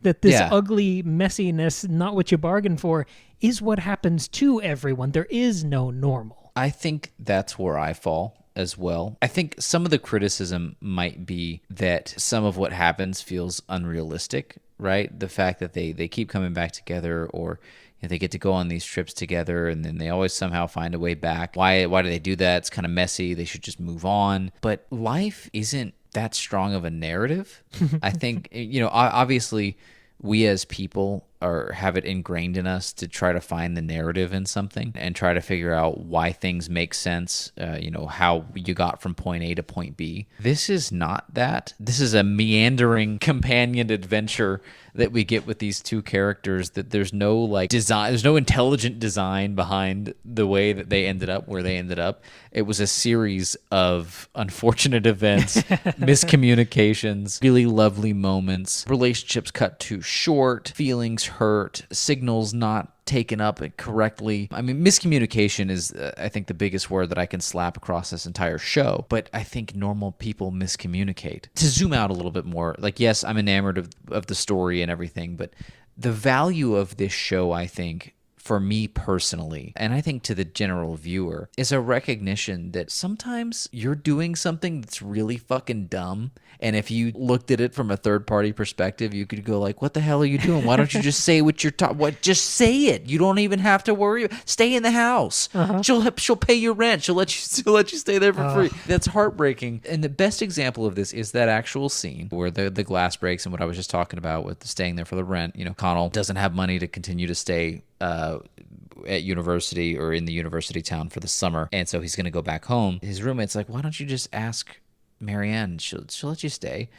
that this ugly messiness, not what you bargained for, is what happens to everyone. There is no normal. I think that's where I fall as well. I think some of the criticism might be that some of what happens feels unrealistic, right? The fact that they keep coming back together, or they get to go on these trips together and then they always somehow find a way back. Why do they do that? It's kind of messy. They should just move on. But life isn't that strong of a narrative. I think, obviously we as people have it ingrained in us to try to find the narrative in something and try to figure out why things make sense, how you got from point A to point B. This is not that. This is a meandering companion adventure that we get with these two characters, that there's no design, there's no intelligent design behind the way that they ended up where they ended up. It was a series of unfortunate events, miscommunications, really lovely moments, relationships cut too short, feelings hurt, signals not taken up correctly. I mean, miscommunication is, I think, the biggest word that I can slap across this entire show. But I think normal people miscommunicate. To zoom out a little bit more, yes, I'm enamored of the story and everything, but the value of this show, I think, for me personally, and I think to the general viewer, is a recognition that sometimes you're doing something that's really fucking dumb. And if you looked at it from a third-party perspective, you could go what the hell are you doing? Why don't you just say what you're talking? Just say it. You don't even have to worry. Stay in the house. She'll pay your rent. She'll let you stay there for free. That's heartbreaking. And the best example of this is that actual scene where the glass breaks, and what I was just talking about with the staying there for the rent. Connell doesn't have money to continue to stay at university or in the university town for the summer, and so he's going to go back home. His roommate's like, why don't you just ask Marianne? She'll let you stay.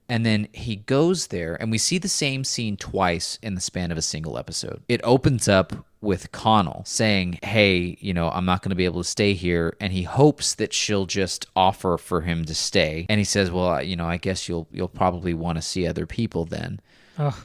And then he goes there, and we see the same scene twice in the span of a single episode. It opens up with Connell saying, hey, I'm not going to be able to stay here, and he hopes that she'll just offer for him to stay. And he says, well, I guess you'll probably want to see other people then.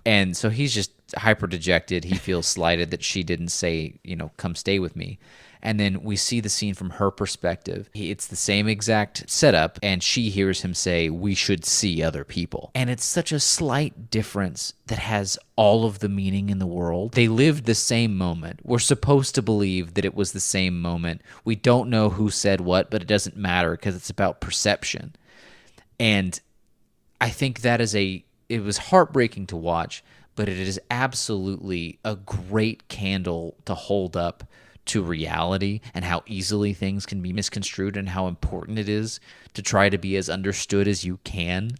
And so he's just hyper dejected. He feels slighted that she didn't say, come stay with me. And then we see the scene from her perspective. It's the same exact setup, and she hears him say, we should see other people. And it's such a slight difference that has all of the meaning in the world. They lived the same moment. We're supposed to believe that it was the same moment. We don't know who said what, but it doesn't matter because it's about perception. And I think that it was heartbreaking to watch, but it is absolutely a great candle to hold up to reality and how easily things can be misconstrued and how important it is to try to be as understood as you can.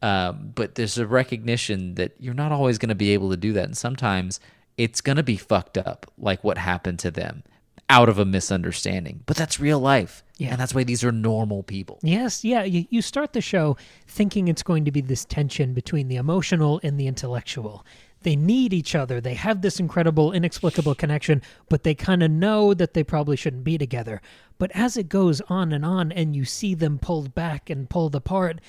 But there's a recognition that you're not always going to be able to do that. And sometimes it's going to be fucked up, like what happened to them. out of a misunderstanding. But that's real life. Yeah. And that's why these are normal people. Yes, yeah. You start the show thinking it's going to be this tension between the emotional and the intellectual. They need each other. They have this incredible, inexplicable connection, but they kind of know that they probably shouldn't be together. But as it goes on and you see them pulled back and pulled apart,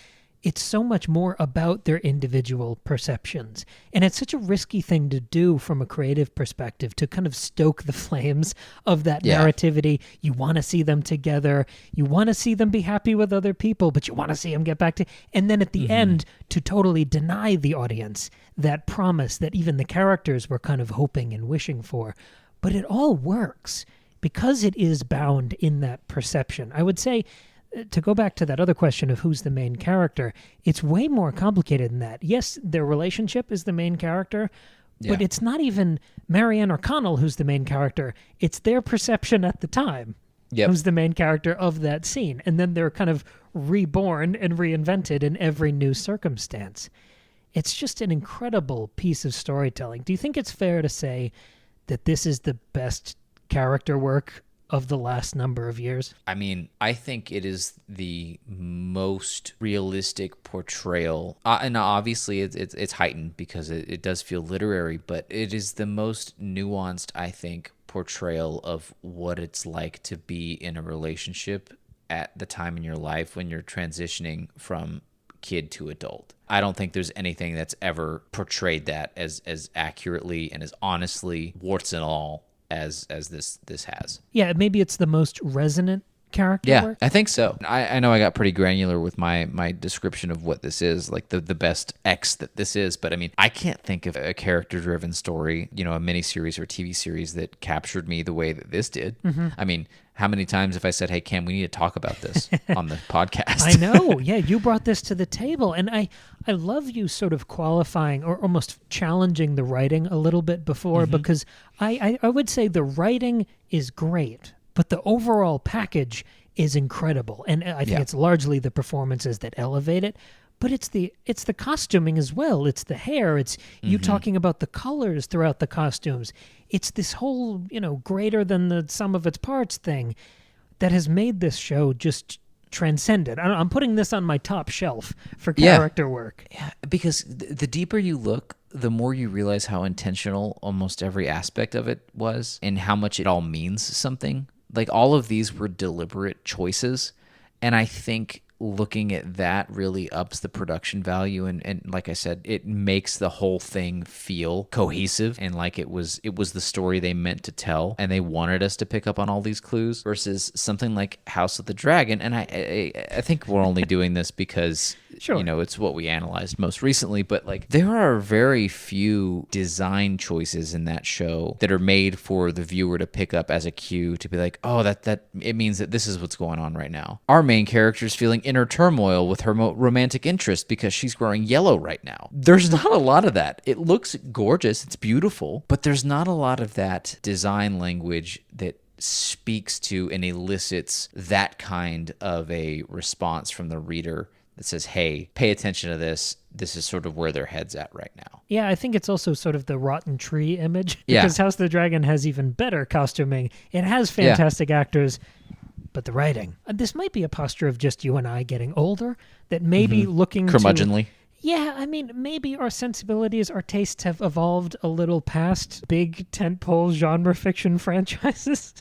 it's so much more about their individual perceptions. And it's such a risky thing to do from a creative perspective, to kind of stoke the flames of that narrativity. You want to see them together. You want to see them be happy with other people, but you want to see them get back to... And then at the end, to totally deny the audience that promise that even the characters were kind of hoping and wishing for. But it all works because it is bound in that perception. I would say, to go back to that other question of who's the main character, it's way more complicated than that. Yes, their relationship is the main character, but it's not even Marianne or Connell who's the main character. It's their perception at the time who's the main character of that scene. And then they're kind of reborn and reinvented in every new circumstance. It's just an incredible piece of storytelling. Do you think it's fair to say that this is the best character work of the last number of years? I mean, I think it is the most realistic portrayal. And obviously it's heightened because it does feel literary, but it is the most nuanced, I think, portrayal of what it's like to be in a relationship at the time in your life when you're transitioning from kid to adult. I don't think there's anything that's ever portrayed that as accurately and as honestly, warts and all, as this has. Yeah, maybe it's the most resonant character work. I think so. I know I got pretty granular with my description of what this is, like the best X that this is, but I mean, I can't think of a character-driven story, a miniseries or TV series that captured me the way that this did. I mean, how many times have I said, hey, Cam, we need to talk about this on the podcast? I know. Yeah, you brought this to the table. And I love you sort of qualifying or almost challenging the writing a little bit before, because I would say the writing is great, but the overall package is incredible. And I think it's largely the performances that elevate it. But it's the costuming as well. It's the hair. It's you talking about the colors throughout the costumes. It's this whole, greater than the sum of its parts thing that has made this show just transcendent. I'm putting this on my top shelf for character work. Yeah, because the deeper you look, the more you realize how intentional almost every aspect of it was and how much it all means something. Like all of these were deliberate choices. And I think looking at that really ups the production value, and like I said, it makes the whole thing feel cohesive and like it was the story they meant to tell, and they wanted us to pick up on all these clues, versus something like House of the Dragon. And I think we're only doing this because it's what we analyzed most recently, but like there are very few design choices in that show that are made for the viewer to pick up as a cue to be like, oh, that it means that this is what's going on right now. Our main character is feeling inner turmoil with her romantic interest because she's growing yellow right now. There's not a lot of that. It looks gorgeous, it's beautiful, but there's not a lot of that design language that speaks to and elicits that kind of a response from the reader that says, hey, pay attention to this. This is sort of where their head's at right now. Yeah, I think it's also sort of the rotten tree image, because House of the Dragon has even better costuming. It has fantastic actors, but the writing. This might be a posture of just you and I getting older, that maybe looking curmudgeonly. Yeah, I mean, maybe our sensibilities, our tastes have evolved a little past big tentpole genre fiction franchises,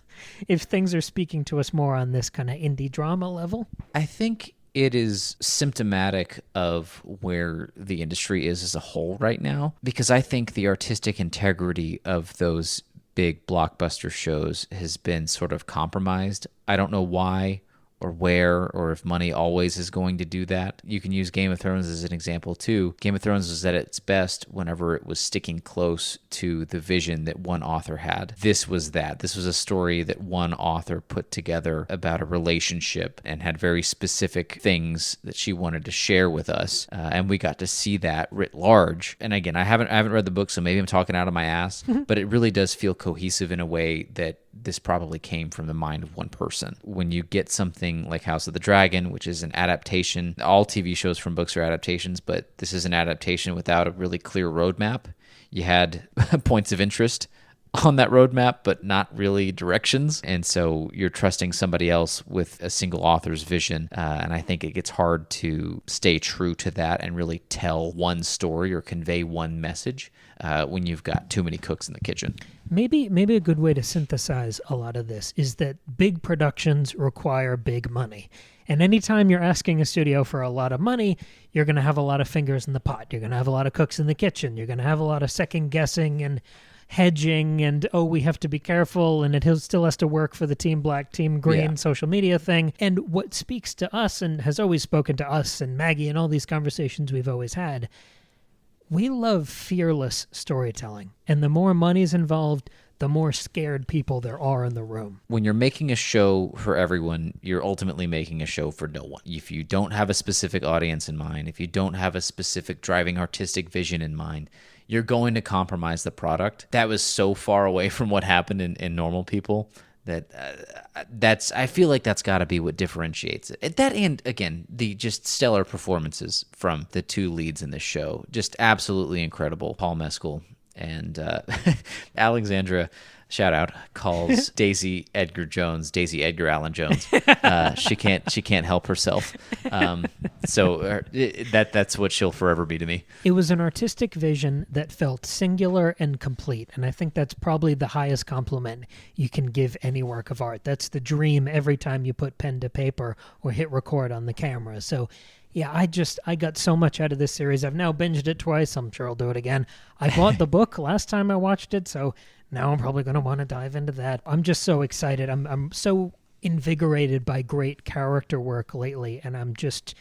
if things are speaking to us more on this kind of indie drama level. I think it is symptomatic of where the industry is as a whole right now, because I think the artistic integrity of those big blockbuster shows has been sort of compromised. I don't know why or where, or if money always is going to do that. You can use Game of Thrones as an example too. Game of Thrones was at its best whenever it was sticking close to the vision that one author had. This was that. This was a story that one author put together about a relationship and had very specific things that she wanted to share with us. And we got to see that writ large. And again, I haven't read the book, so maybe I'm talking out of my ass, but it really does feel cohesive in a way that this probably came from the mind of one person. When you get something like House of the Dragon, which is an adaptation, all TV shows from books are adaptations, but this is an adaptation without a really clear roadmap. You had points of interest on that roadmap, but not really directions. And so you're trusting somebody else with a single author's vision. And I think it gets hard to stay true to that and really tell one story or convey one message when you've got too many cooks in the kitchen. Maybe a good way to synthesize a lot of this is that big productions require big money. And anytime you're asking a studio for a lot of money, you're going to have a lot of fingers in the pot. You're going to have a lot of cooks in the kitchen. You're going to have a lot of second guessing and hedging and, we have to be careful, and it still has to work for the Team Black, Team Green social media thing. And what speaks to us and has always spoken to us and Maggie and all these conversations we've always had, we love fearless storytelling. And the more money's involved, the more scared people there are in the room. When you're making a show for everyone, you're ultimately making a show for no one. If you don't have a specific audience in mind, if you don't have a specific driving artistic vision in mind, you're going to compromise the product. That was so far away from what happened in Normal People that I feel like that's got to be what differentiates it. That, and again, the just stellar performances from the two leads in this show, just absolutely incredible. Paul Mescal and Alexandra, shout out, calls Daisy Edgar Allen Jones. She can't help herself. So that's what she'll forever be to me. It was an artistic vision that felt singular and complete, and I think that's probably the highest compliment you can give any work of art. That's the dream every time you put pen to paper or hit record on the camera. So yeah, I got so much out of this series. I've now binged it twice. I'm sure I'll do it again. I bought the book last time I watched it, so now I'm probably going to want to dive into that. I'm just so excited. I'm so invigorated by great character work lately, and I'm just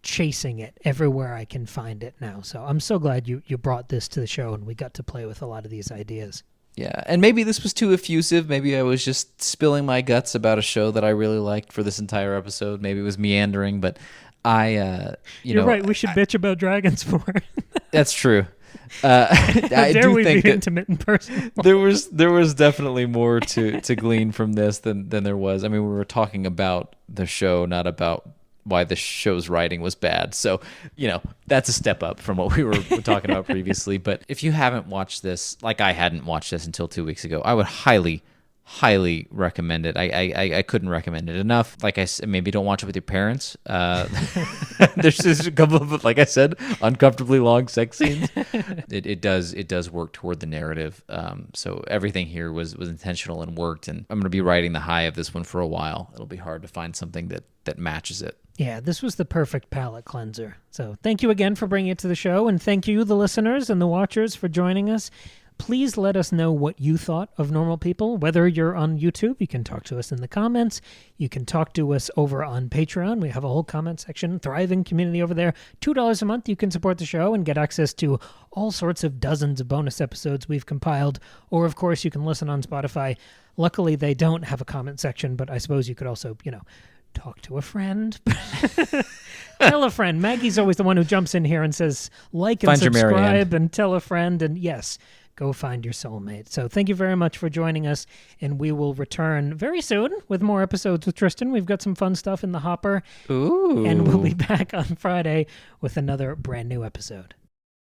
chasing it everywhere I can find it now. So I'm so glad you brought this to the show, and we got to play with a lot of these ideas. Yeah, and maybe this was too effusive. Maybe I was just spilling my guts about a show that I really liked for this entire episode. Maybe it was meandering, but you're right. We should bitch about dragons more. That's true. I dare we be intimate in person. There was definitely more to glean from this than there was. I mean, we were talking about the show, not about why the show's writing was bad. So, that's a step up from what we were talking about previously. But if you haven't watched this, like I hadn't watched this until 2 weeks ago, I would highly recommend it. I couldn't recommend it enough. Like I said, maybe don't watch it with your parents. There's just a couple of, like I said, uncomfortably long sex scenes. It does work toward the narrative. So everything here was intentional and worked. And I'm going to be riding the high of this one for a while. It'll be hard to find something that matches it. Yeah, this was the perfect palate cleanser. So thank you again for bringing it to the show, and thank you, the listeners and the watchers, for joining us. Please let us know what you thought of Normal People. Whether you're on YouTube, you can talk to us in the comments. You can talk to us over on Patreon. We have a whole comment section, thriving community over there. $2 a month, you can support the show and get access to all sorts of dozens of bonus episodes we've compiled. Or, of course, you can listen on Spotify. Luckily, they don't have a comment section, but I suppose you could also, talk to a friend. Tell a friend. Maggie's always the one who jumps in here and says, like and subscribe and tell a friend. And yes, go find your soulmate. So thank you very much for joining us, and we will return very soon with more episodes with Tristan. We've got some fun stuff in the hopper. Ooh. And we'll be back on Friday with another brand new episode.